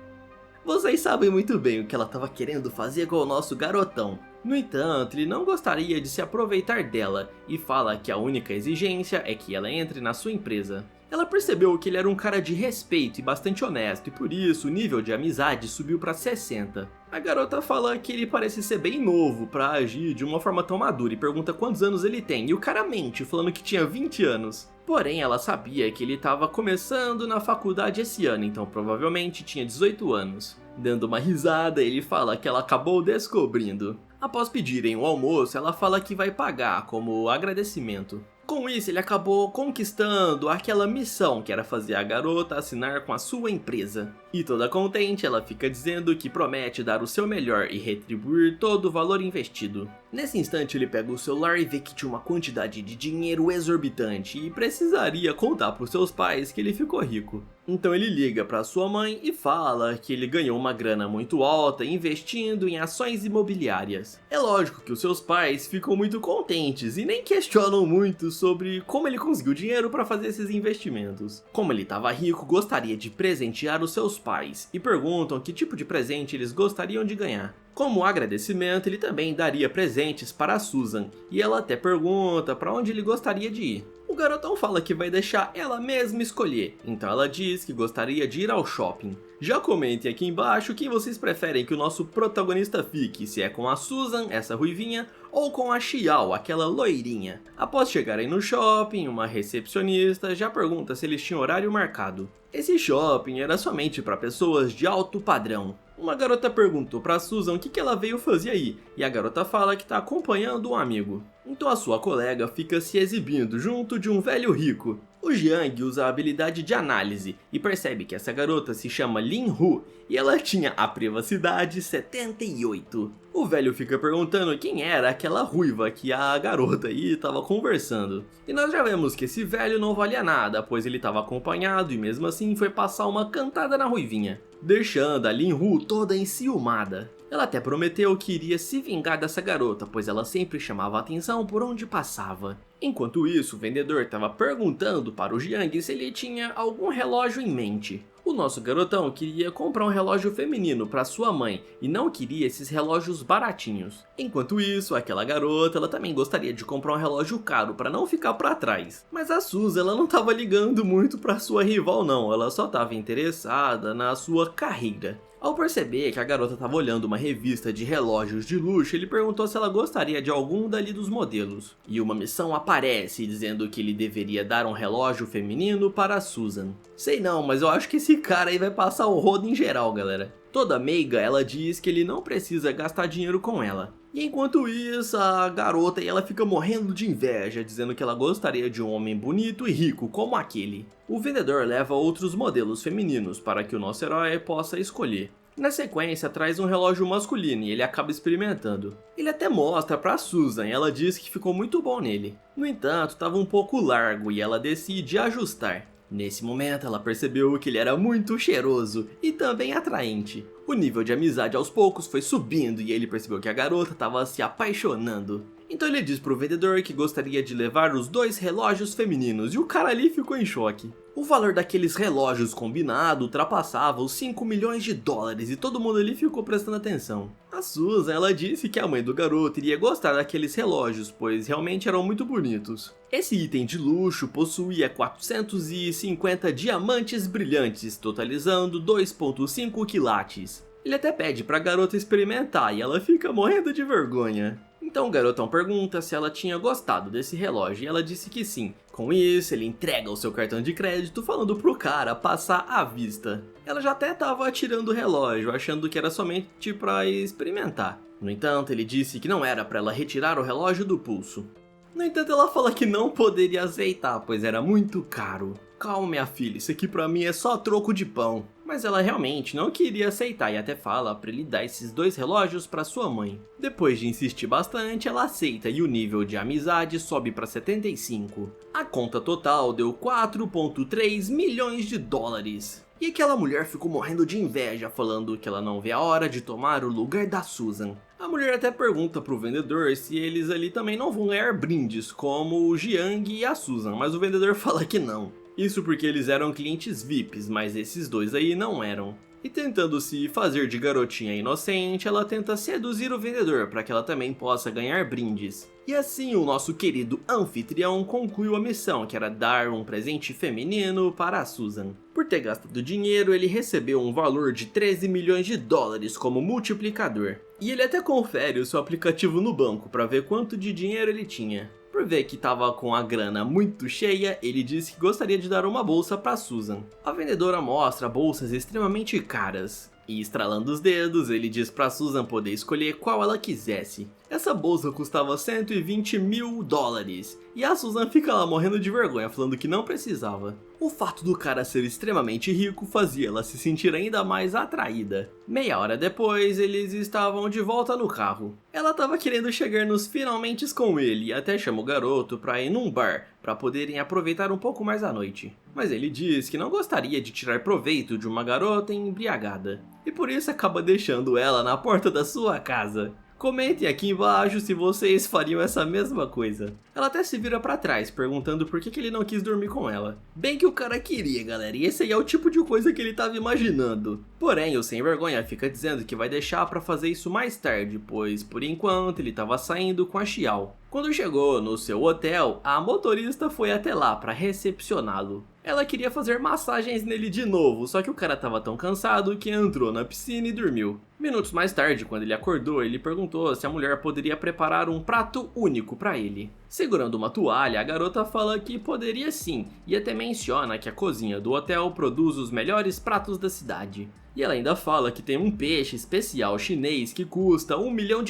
S1: Vocês sabem muito bem o que ela estava querendo fazer com o nosso garotão. No entanto, ele não gostaria de se aproveitar dela e fala que a única exigência é que ela entre na sua empresa. Ela percebeu que ele era um cara de respeito e bastante honesto e por isso o nível de amizade subiu para 60. A garota fala que ele parece ser bem novo para agir de uma forma tão madura e pergunta quantos anos ele tem e o cara mente falando que tinha 20 anos. Porém, ela sabia que ele estava começando na faculdade esse ano, então provavelmente tinha 18 anos. Dando uma risada, ele fala que ela acabou descobrindo. Após pedirem o almoço, ela fala que vai pagar como agradecimento. Com isso, ele acabou conquistando aquela missão que era fazer a garota assinar com a sua empresa. E toda contente, ela fica dizendo que promete dar o seu melhor e retribuir todo o valor investido. Nesse instante, ele pega o celular e vê que tinha uma quantidade de dinheiro exorbitante e precisaria contar para os seus pais que ele ficou rico. Então ele liga para sua mãe e fala que ele ganhou uma grana muito alta investindo em ações imobiliárias. É lógico que os seus pais ficam muito contentes e nem questionam muito sobre como ele conseguiu dinheiro para fazer esses investimentos. Como ele estava rico, gostaria de presentear os seus pais e perguntam que tipo de presente eles gostariam de ganhar. Como agradecimento, ele também daria presentes para a Susan, e ela até pergunta para onde ele gostaria de ir. O garotão fala que vai deixar ela mesma escolher, então ela diz que gostaria de ir ao shopping. Já comentem aqui embaixo quem vocês preferem que o nosso protagonista fique, se é com a Susan, essa ruivinha, ou com a Xiao, aquela loirinha. Após chegarem no shopping, uma recepcionista já pergunta se eles tinham horário marcado. Esse shopping era somente para pessoas de alto padrão. Uma garota perguntou para Susan o que ela veio fazer aí, e a garota fala que está acompanhando um amigo. Então a sua colega fica se exibindo junto de um velho rico. O Jiang usa a habilidade de análise e percebe que essa garota se chama Lin Hu e ela tinha a privacidade 78. O velho fica perguntando quem era aquela ruiva que a garota aí estava conversando. E nós já vemos que esse velho não valia nada, pois ele estava acompanhado e mesmo assim foi passar uma cantada na ruivinha, deixando a Lin Hu toda enciumada. Ela até prometeu que iria se vingar dessa garota, pois ela sempre chamava a atenção por onde passava. Enquanto isso, o vendedor estava perguntando para o Jiang se ele tinha algum relógio em mente. O nosso garotão queria comprar um relógio feminino para sua mãe e não queria esses relógios baratinhos. Enquanto isso, aquela garota ela também gostaria de comprar um relógio caro para não ficar para trás. Mas a Suzy ela não estava ligando muito para sua rival não, ela só estava interessada na sua carreira. Ao perceber que a garota estava olhando uma revista de relógios de luxo, ele perguntou se ela gostaria de algum dali dos modelos. E uma missão aparece dizendo que ele deveria dar um relógio feminino para a Susan. Sei não, mas eu acho que esse cara aí vai passar o rodo em geral, galera. Toda meiga, ela diz que ele não precisa gastar dinheiro com ela. E enquanto isso, a garota ela fica morrendo de inveja, dizendo que ela gostaria de um homem bonito e rico como aquele. O vendedor leva outros modelos femininos para que o nosso herói possa escolher. Na sequência, traz um relógio masculino e ele acaba experimentando. Ele até mostra para Susan e ela diz que ficou muito bom nele. No entanto, estava um pouco largo e ela decide ajustar. Nesse momento, ela percebeu que ele era muito cheiroso e também atraente. O nível de amizade aos poucos foi subindo e ele percebeu que a garota estava se apaixonando. Então ele diz pro vendedor que gostaria de levar os dois relógios femininos e o cara ali ficou em choque. O valor daqueles relógios combinado ultrapassava os 5 milhões de dólares e todo mundo ali ficou prestando atenção. A Susan ela disse que a mãe do garoto iria gostar daqueles relógios, pois realmente eram muito bonitos. Esse item de luxo possuía 450 diamantes brilhantes, totalizando 2,5 quilates. Ele até pede pra garota experimentar e ela fica morrendo de vergonha. Então o garotão pergunta se ela tinha gostado desse relógio e ela disse que sim. Com isso, ele entrega o seu cartão de crédito falando pro cara passar à vista. Ela já até estava tirando o relógio, achando que era somente pra experimentar. No entanto, ele disse que não era pra ela retirar o relógio do pulso. No entanto, ela fala que não poderia aceitar, pois era muito caro. Calma, minha filha, isso aqui pra mim é só troco de pão. Mas ela realmente não queria aceitar e até fala pra ele dar esses dois relógios pra sua mãe. Depois de insistir bastante, ela aceita e o nível de amizade sobe pra 75. A conta total deu 4,3 milhões de dólares. E aquela mulher ficou morrendo de inveja, falando que ela não vê a hora de tomar o lugar da Susan. A mulher até pergunta pro vendedor se eles ali também não vão ganhar brindes, como o Jiang e a Susan, mas o vendedor fala que não. Isso porque eles eram clientes VIPs, mas esses dois aí não eram. E tentando se fazer de garotinha inocente, ela tenta seduzir o vendedor para que ela também possa ganhar brindes. E assim o nosso querido anfitrião concluiu a missão, que era dar um presente feminino para a Susan. Por ter gastado dinheiro, ele recebeu um valor de 13 milhões de dólares como multiplicador. E ele até confere o seu aplicativo no banco para ver quanto de dinheiro ele tinha. Por ver que estava com a grana muito cheia, ele disse que gostaria de dar uma bolsa para Susan. A vendedora mostra bolsas extremamente caras. E estralando os dedos, ele diz pra Susan poder escolher qual ela quisesse. Essa bolsa custava 120 mil dólares, e a Susan fica lá morrendo de vergonha, falando que não precisava. O fato do cara ser extremamente rico fazia ela se sentir ainda mais atraída. Meia hora depois, eles estavam de volta no carro. Ela tava querendo chegar nos finalmente com ele e até chama o garoto pra ir num bar, pra poderem aproveitar um pouco mais a noite. Mas ele diz que não gostaria de tirar proveito de uma garota embriagada, e por isso acaba deixando ela na porta da sua casa. Comentem aqui embaixo se vocês fariam essa mesma coisa. Ela até se vira pra trás, perguntando por que ele não quis dormir com ela. Bem que o cara queria, galera, e esse aí é o tipo de coisa que ele tava imaginando. Porém, o sem vergonha fica dizendo que vai deixar pra fazer isso mais tarde, pois por enquanto ele tava saindo com a Xiao. Quando chegou no seu hotel, a motorista foi até lá pra recepcioná-lo. Ela queria fazer massagens nele de novo, só que o cara tava tão cansado que entrou na piscina e dormiu. Minutos mais tarde, quando ele acordou, ele perguntou se a mulher poderia preparar um prato único pra ele. Segurando uma toalha, a garota fala que poderia sim, e até menciona que a cozinha do hotel produz os melhores pratos da cidade. E ela ainda fala que tem um peixe especial chinês que custa $1 milhão.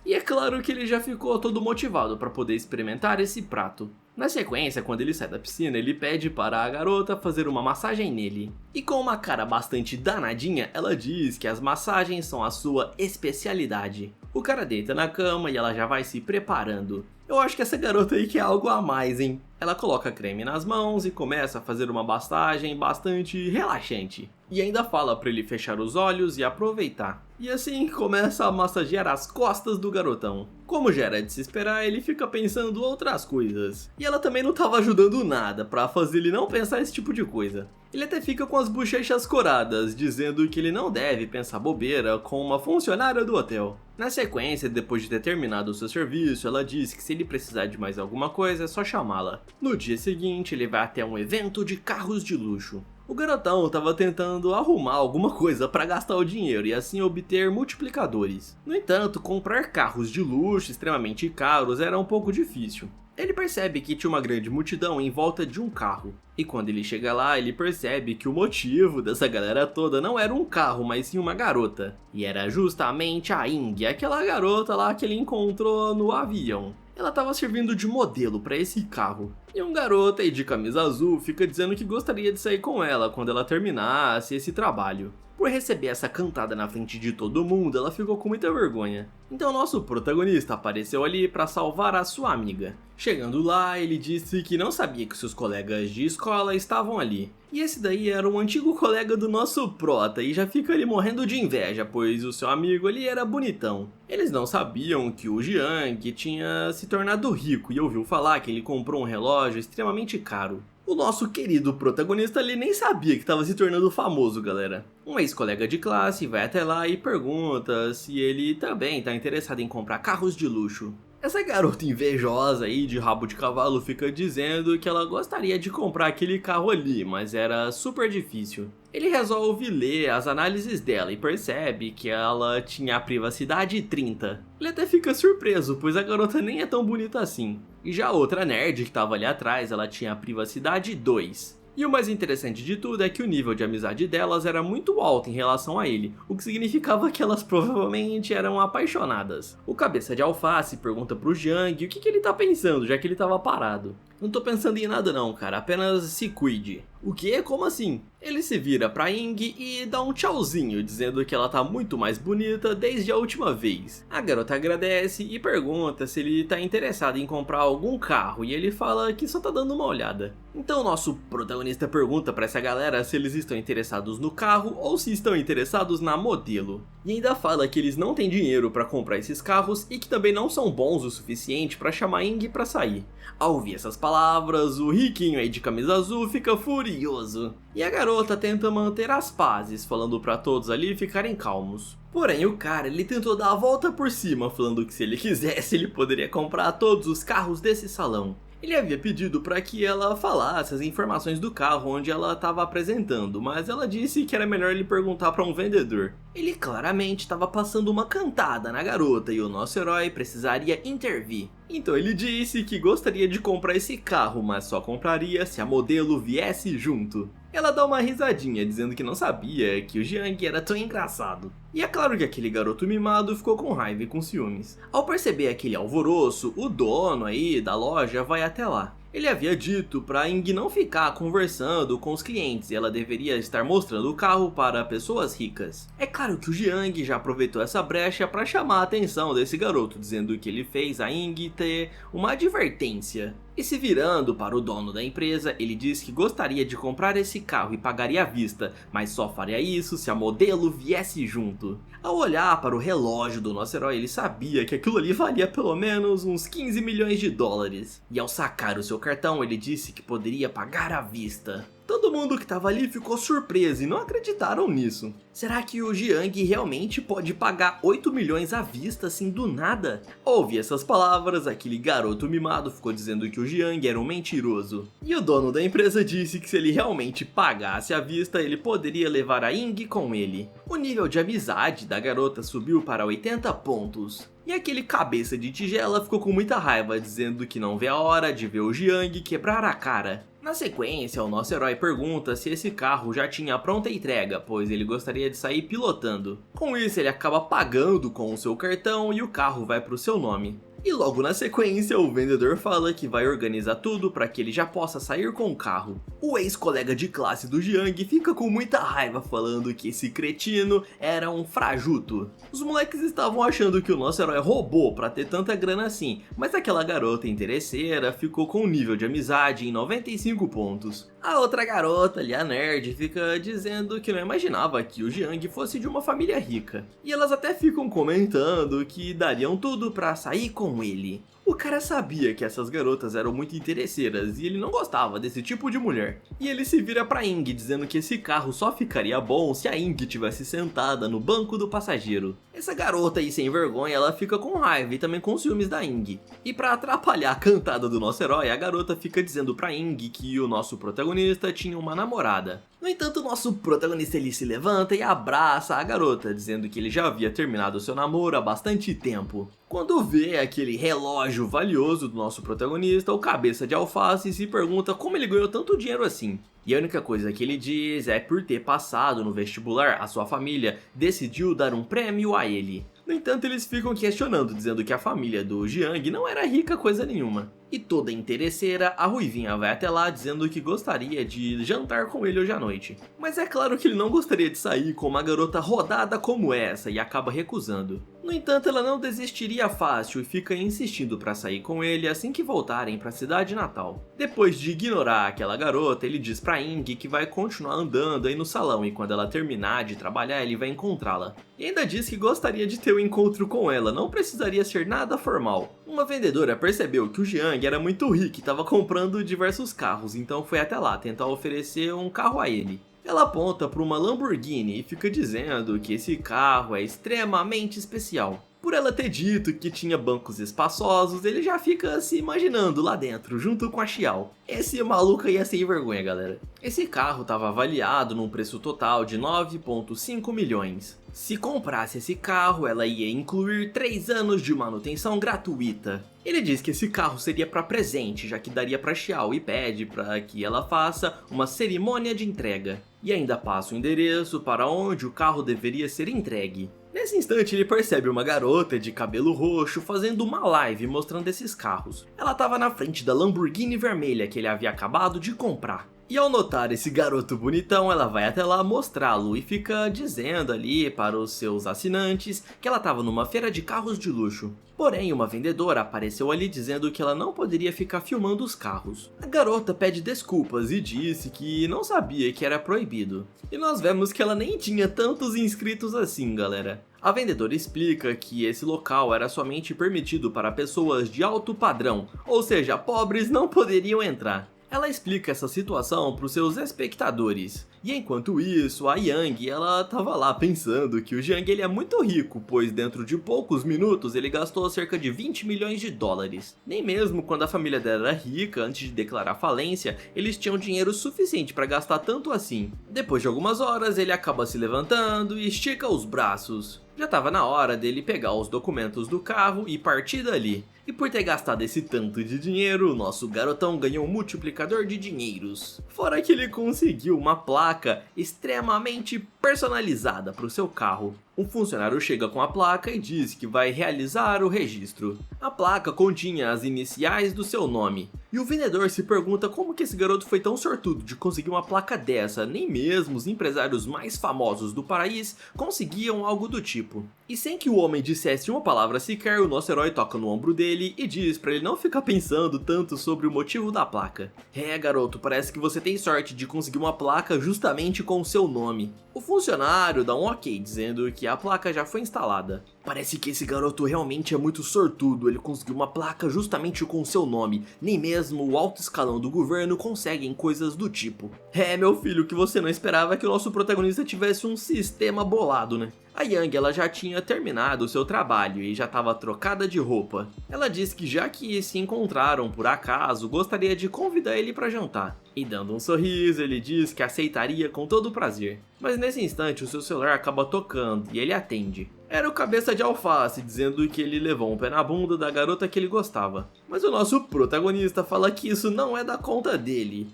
S1: E é claro que ele já ficou todo motivado para poder experimentar esse prato. Na sequência, quando ele sai da piscina, ele pede para a garota fazer uma massagem nele. E com uma cara bastante danadinha, ela diz que as massagens são a sua especialidade. O cara deita na cama e ela já vai se preparando. Eu acho que essa garota aí quer algo a mais, hein? Ela coloca creme nas mãos e começa a fazer uma massagem bastante relaxante. E ainda fala para ele fechar os olhos e aproveitar. E assim começa a massagear as costas do garotão. Como já era de se esperar, ele fica pensando outras coisas. E ela também não estava ajudando nada para fazer ele não pensar esse tipo de coisa. Ele até fica com as bochechas coradas, dizendo que ele não deve pensar bobeira com uma funcionária do hotel. Na sequência, depois de ter terminado o seu serviço, ela diz que se ele precisar de mais alguma coisa é só chamá-la. No dia seguinte, ele vai até um evento de carros de luxo. O garotão estava tentando arrumar alguma coisa para gastar o dinheiro e assim obter multiplicadores. No entanto, comprar carros de luxo extremamente caros era um pouco difícil. Ele percebe que tinha uma grande multidão em volta de um carro. E quando ele chega lá, ele percebe que o motivo dessa galera toda não era um carro, mas sim uma garota. E era justamente a Ying, aquela garota lá que ele encontrou no avião. Ela estava servindo de modelo para esse carro. E um garoto aí de camisa azul fica dizendo que gostaria de sair com ela quando ela terminasse esse trabalho. Por receber essa cantada na frente de todo mundo, ela ficou com muita vergonha. Então nosso protagonista apareceu ali para salvar a sua amiga. Chegando lá, ele disse que não sabia que seus colegas de escola estavam ali. E esse daí era um antigo colega do nosso prota e já fica ali morrendo de inveja, pois o seu amigo ali era bonitão. Eles não sabiam que o Jiang tinha se tornado rico e ouviu falar que ele comprou um relógio extremamente caro. O nosso querido protagonista ali nem sabia que estava se tornando famoso, galera. Um ex-colega de classe vai até lá e pergunta se ele também está interessado em comprar carros de luxo. Essa garota invejosa aí de rabo de cavalo fica dizendo que ela gostaria de comprar aquele carro ali, mas era super difícil. Ele resolve ler as análises dela e percebe que ela tinha a privacidade 30. Ele até fica surpreso, pois a garota nem é tão bonita assim. E já a outra nerd que estava ali atrás, ela tinha a privacidade 2. E o mais interessante de tudo é que o nível de amizade delas era muito alto em relação a ele, o que significava que elas provavelmente eram apaixonadas. O cabeça de alface pergunta pro Jiang o que ele tá pensando, já que ele tava parado. Não tô pensando em nada não, cara, apenas se cuide. O quê? Como assim? Ele se vira pra Ying e dá um tchauzinho, dizendo que ela tá muito mais bonita desde a última vez. A garota agradece e pergunta se ele tá interessado em comprar algum carro, e ele fala que só tá dando uma olhada. Então nosso protagonista pergunta pra essa galera se eles estão interessados no carro ou se estão interessados na modelo. E ainda fala que eles não têm dinheiro pra comprar esses carros e que também não são bons o suficiente pra chamar Ying pra sair. Ao ouvir essas palavras, o riquinho aí de camisa azul fica furioso. E a garota tenta manter as pazes, falando pra todos ali ficarem calmos. Porém, o cara, ele tentou dar a volta por cima, falando que se ele quisesse, ele poderia comprar todos os carros desse salão. Ele havia pedido para que ela falasse as informações do carro onde ela estava apresentando, mas ela disse que era melhor ele perguntar para um vendedor. Ele claramente estava passando uma cantada na garota e o nosso herói precisaria intervir. Então ele disse que gostaria de comprar esse carro, mas só compraria se a modelo viesse junto. Ela dá uma risadinha, dizendo que não sabia que o Jiang era tão engraçado. E é claro que aquele garoto mimado ficou com raiva e com ciúmes. Ao perceber aquele alvoroço, o dono aí da loja vai até lá. Ele havia dito pra Ying não ficar conversando com os clientes e ela deveria estar mostrando o carro para pessoas ricas. É claro que o Jiang já aproveitou essa brecha para chamar a atenção desse garoto, dizendo que ele fez a Ying ter uma advertência. E se virando para o dono da empresa, ele disse que gostaria de comprar esse carro e pagaria à vista, mas só faria isso se a modelo viesse junto. Ao olhar para o relógio do nosso herói, ele sabia que aquilo ali valia pelo menos uns 15 milhões de dólares. E ao sacar o seu cartão, ele disse que poderia pagar à vista. Todo mundo que estava ali ficou surpreso e não acreditaram nisso. Será que o Jiang realmente pode pagar 8 milhões à vista assim do nada? Ao ouvir essas palavras, aquele garoto mimado ficou dizendo que o Jiang era um mentiroso. E o dono da empresa disse que se ele realmente pagasse à vista, ele poderia levar a Ying com ele. O nível de amizade da garota subiu para 80 pontos. E aquele cabeça de tigela ficou com muita raiva, dizendo que não vê a hora de ver o Jiang quebrar a cara. Na sequência, o nosso herói pergunta se esse carro já tinha pronta entrega, pois ele gostaria de sair pilotando. Com isso, ele acaba pagando com o seu cartão e o carro vai para o seu nome. E logo na sequência, o vendedor fala que vai organizar tudo para que ele já possa sair com o carro. O ex-colega de classe do Jiang fica com muita raiva falando que esse cretino era um frajuto. Os moleques estavam achando que o nosso herói roubou para ter tanta grana assim, mas aquela garota interesseira ficou com um nível de amizade em 95 pontos. A outra garota ali, a nerd, fica dizendo que não imaginava que o Jiang fosse de uma família rica. E elas até ficam comentando que dariam tudo para sair com ele. O cara sabia que essas garotas eram muito interesseiras e ele não gostava desse tipo de mulher. E ele se vira pra Ying dizendo que esse carro só ficaria bom se a Ying tivesse sentada no banco do passageiro. Essa garota aí sem vergonha, ela fica com raiva e também com ciúmes da Ying. E pra atrapalhar a cantada do nosso herói, a garota fica dizendo pra Ying que o nosso protagonista tinha uma namorada. No entanto, o nosso protagonista ele se levanta e abraça a garota, dizendo que ele já havia terminado seu namoro há bastante tempo. Quando vê aquele relógio valioso do nosso protagonista, o cabeça de alface se pergunta como ele ganhou tanto dinheiro assim. E a única coisa que ele diz é que por ter passado no vestibular, a sua família decidiu dar um prêmio a ele. No entanto, eles ficam questionando, dizendo que a família do Jiang não era rica coisa nenhuma. E toda interesseira, a Ruivinha vai até lá dizendo que gostaria de jantar com ele hoje à noite. Mas é claro que ele não gostaria de sair com uma garota rodada como essa e acaba recusando. No entanto, ela não desistiria fácil e fica insistindo para sair com ele assim que voltarem para a cidade natal. Depois de ignorar aquela garota, ele diz pra Ying que vai continuar andando aí no salão e quando ela terminar de trabalhar ele vai encontrá-la. E ainda diz que gostaria de ter um encontro com ela, não precisaria ser nada formal. Uma vendedora percebeu que o Jiang era muito rico e estava comprando diversos carros, então foi até lá tentar oferecer um carro a ele. Ela aponta para uma Lamborghini e fica dizendo que esse carro é extremamente especial. Por ela ter dito que tinha bancos espaçosos, ele já fica se imaginando lá dentro, junto com a Xiao. Esse maluco aí é sem vergonha, galera. Esse carro estava avaliado num preço total de 9,5 milhões. Se comprasse esse carro, ela ia incluir 3 anos de manutenção gratuita. Ele diz que esse carro seria para presente, já que daria para Xiao e pede para que ela faça uma cerimônia de entrega. E ainda passa o endereço para onde o carro deveria ser entregue. Nesse instante ele percebe uma garota de cabelo roxo fazendo uma live mostrando esses carros. Ela estava na frente da Lamborghini vermelha que ele havia acabado de comprar. E ao notar esse garoto bonitão, ela vai até lá mostrá-lo e fica dizendo ali para os seus assinantes que ela estava numa feira de carros de luxo. Porém, uma vendedora apareceu ali dizendo que ela não poderia ficar filmando os carros. A garota pede desculpas e disse que não sabia que era proibido. E nós vemos que ela nem tinha tantos inscritos assim, galera. A vendedora explica que esse local era somente permitido para pessoas de alto padrão, ou seja, pobres não poderiam entrar. Ela explica essa situação para os seus espectadores. E enquanto isso, a Yang, ela tava lá pensando que o Jiang ele é muito rico, pois dentro de poucos minutos ele gastou cerca de 20 milhões de dólares. Nem mesmo quando a família dela era rica, antes de declarar falência, eles tinham dinheiro suficiente para gastar tanto assim. Depois de algumas horas, ele acaba se levantando e estica os braços. Já estava na hora dele pegar os documentos do carro e partir dali. E por ter gastado esse tanto de dinheiro, o nosso garotão ganhou um multiplicador de dinheiros. Fora que ele conseguiu uma placa extremamente personalizada para o seu carro. Um funcionário chega com a placa e diz que vai realizar o registro. A placa continha as iniciais do seu nome. E o vendedor se pergunta como que esse garoto foi tão sortudo de conseguir uma placa dessa. Nem mesmo os empresários mais famosos do país conseguiam algo do tipo. E sem que o homem dissesse uma palavra sequer, o nosso herói toca no ombro dele e diz pra ele não ficar pensando tanto sobre o motivo da placa. É, garoto, parece que você tem sorte de conseguir uma placa justamente com o seu nome. O funcionário dá um ok, dizendo que a placa já foi instalada. Parece que esse garoto realmente é muito sortudo, ele conseguiu uma placa justamente com o seu nome. Nem mesmo o alto escalão do governo conseguem coisas do tipo. É, meu filho, que você não esperava que o nosso protagonista tivesse um sistema bolado, né? A Yang, ela já tinha terminado o seu trabalho e já estava trocada de roupa. Ela disse que já que se encontraram por acaso, gostaria de convidar ele para jantar. E dando um sorriso, ele diz que aceitaria com todo prazer. Mas nesse instante o seu celular acaba tocando e ele atende. Era o Cabeça de Alface, dizendo que ele levou um pé na bunda da garota que ele gostava. Mas o nosso protagonista fala que isso não é da conta dele.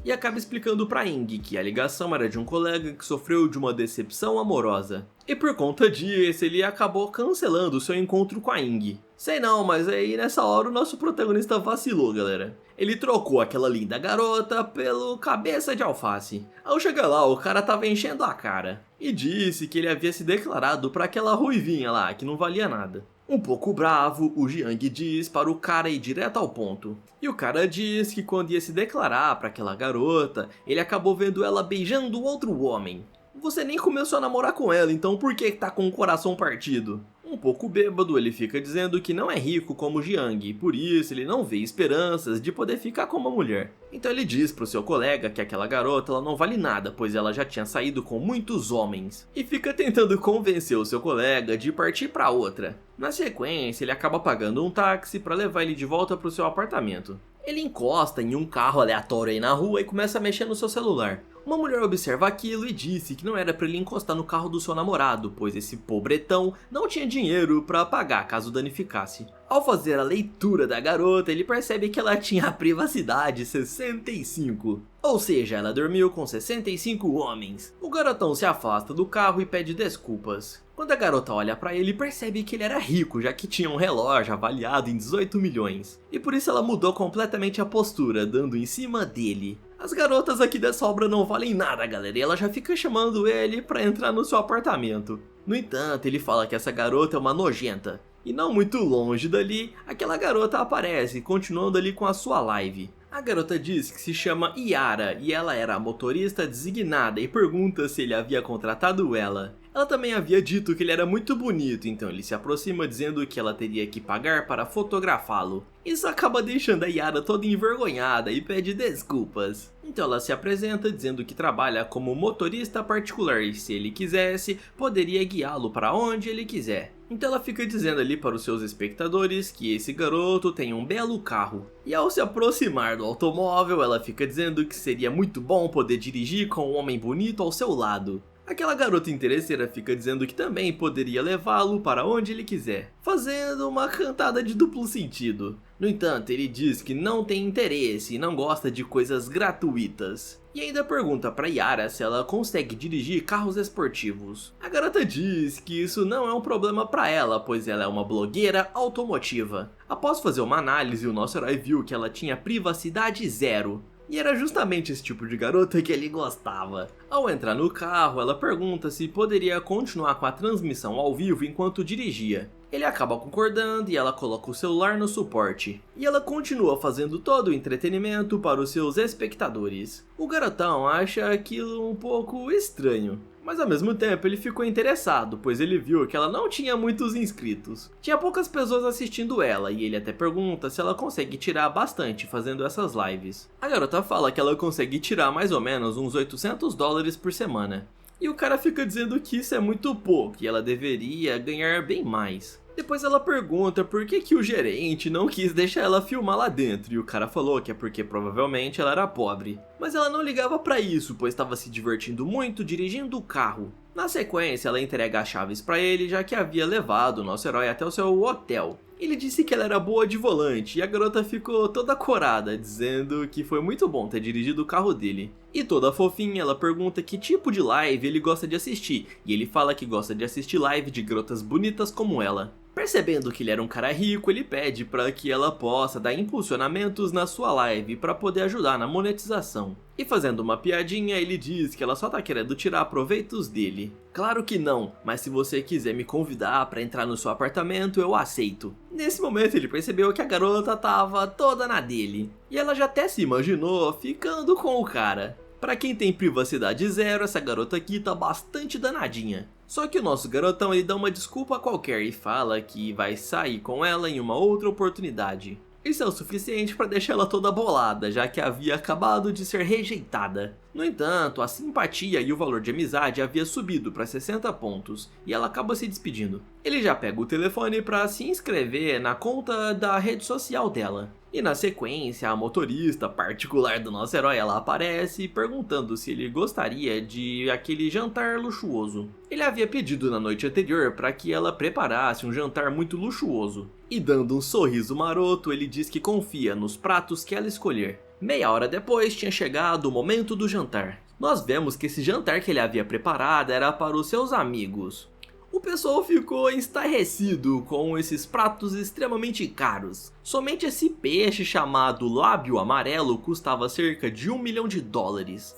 S1: E acaba explicando pra Ing que a ligação era de um colega que sofreu de uma decepção amorosa. E por conta disso, ele acabou cancelando seu encontro com a Ing. Sei não, mas aí nessa hora o nosso protagonista vacilou, galera. Ele trocou aquela linda garota pelo Cabeça de Alface. Ao chegar lá, o cara tava enchendo a cara. E disse que ele havia se declarado pra aquela ruivinha lá, que não valia nada. Um pouco bravo, o Jiang diz para o cara ir direto ao ponto. E o cara diz que quando ia se declarar para aquela garota, ele acabou vendo ela beijando outro homem. Você nem começou a namorar com ela, então por que tá com o coração partido? Um pouco bêbado, ele fica dizendo que não é rico como Jiang, e por isso ele não vê esperanças de poder ficar com uma mulher. Então ele diz pro seu colega que aquela garota ela não vale nada, pois ela já tinha saído com muitos homens. E fica tentando convencer o seu colega de partir pra outra. Na sequência, ele acaba pagando um táxi para levar ele de volta pro seu apartamento. Ele encosta em um carro aleatório aí na rua e começa a mexer no seu celular. Uma mulher observa aquilo e disse que não era para ele encostar no carro do seu namorado, pois esse pobretão não tinha dinheiro para pagar caso danificasse. Ao fazer a leitura da garota, ele percebe que ela tinha a privacidade 65. Ou seja, ela dormiu com 65 homens. O garotão se afasta do carro e pede desculpas. Quando a garota olha pra ele, percebe que ele era rico, já que tinha um relógio avaliado em 18 milhões. E por isso ela mudou completamente a postura, dando em cima dele. As garotas aqui dessa obra não valem nada, galera, e ela já fica chamando ele pra entrar no seu apartamento. No entanto, ele fala que essa garota é uma nojenta. E não muito longe dali, aquela garota aparece, continuando ali com a sua live. A garota diz que se chama Yara e ela era a motorista designada e pergunta se ele havia contratado ela. Ela também havia dito que ele era muito bonito, então ele se aproxima dizendo que ela teria que pagar para fotografá-lo. Isso acaba deixando a Yara toda envergonhada e pede desculpas. Então ela se apresenta dizendo que trabalha como motorista particular e se ele quisesse, poderia guiá-lo para onde ele quiser. Então ela fica dizendo ali para os seus espectadores que esse garoto tem um belo carro. E ao se aproximar do automóvel, ela fica dizendo que seria muito bom poder dirigir com um homem bonito ao seu lado. Aquela garota interesseira fica dizendo que também poderia levá-lo para onde ele quiser, fazendo uma cantada de duplo sentido. No entanto, ele diz que não tem interesse e não gosta de coisas gratuitas. E ainda pergunta para Yara se ela consegue dirigir carros esportivos. A garota diz que isso não é um problema para ela, pois ela é uma blogueira automotiva. Após fazer uma análise, o nosso herói viu que ela tinha privacidade zero. E era justamente esse tipo de garota que ele gostava. Ao entrar no carro, ela pergunta se poderia continuar com a transmissão ao vivo enquanto dirigia. Ele acaba concordando e ela coloca o celular no suporte. E ela continua fazendo todo o entretenimento para os seus espectadores. O garotão acha aquilo um pouco estranho. Mas ao mesmo tempo ele ficou interessado, pois ele viu que ela não tinha muitos inscritos. Tinha poucas pessoas assistindo ela e ele até pergunta se ela consegue tirar bastante fazendo essas lives. A garota fala que ela consegue tirar mais ou menos uns $800 por semana. E o cara fica dizendo que isso é muito pouco e ela deveria ganhar bem mais. Depois ela pergunta por que o gerente não quis deixar ela filmar lá dentro, e o cara falou que é porque provavelmente ela era pobre. Mas ela não ligava pra isso, pois estava se divertindo muito dirigindo o carro. Na sequência, ela entrega as chaves pra ele, já que havia levado o nosso herói até o seu hotel. Ele disse que ela era boa de volante e a garota ficou toda corada, dizendo que foi muito bom ter dirigido o carro dele. E toda fofinha, ela pergunta que tipo de live ele gosta de assistir, e ele fala que gosta de assistir live de garotas bonitas como ela. Percebendo que ele era um cara rico, ele pede para que ela possa dar impulsionamentos na sua live para poder ajudar na monetização. E fazendo uma piadinha, ele diz que ela só tá querendo tirar proveitos dele. Claro que não, mas se você quiser me convidar para entrar no seu apartamento, eu aceito. Nesse momento ele percebeu que a garota tava toda na dele, e ela já até se imaginou ficando com o cara. Pra quem tem privacidade zero, essa garota aqui tá bastante danadinha. Só que o nosso garotão ele dá uma desculpa qualquer e fala que vai sair com ela em uma outra oportunidade. Isso é o suficiente para deixar ela toda bolada, já que havia acabado de ser rejeitada. No entanto, a simpatia e o valor de amizade havia subido para 60 pontos, e ela acaba se despedindo. Ele já pega o telefone para se inscrever na conta da rede social dela. E na sequência, a motorista particular do nosso herói ela aparece perguntando se ele gostaria de aquele jantar luxuoso. Ele havia pedido na noite anterior para que ela preparasse um jantar muito luxuoso. E dando um sorriso maroto, ele diz que confia nos pratos que ela escolher. Meia hora depois tinha chegado o momento do jantar. Nós vemos que esse jantar que ele havia preparado era para os seus amigos. O pessoal ficou estarrecido com esses pratos extremamente caros. Somente esse peixe chamado lábio amarelo custava cerca de $1 milhão.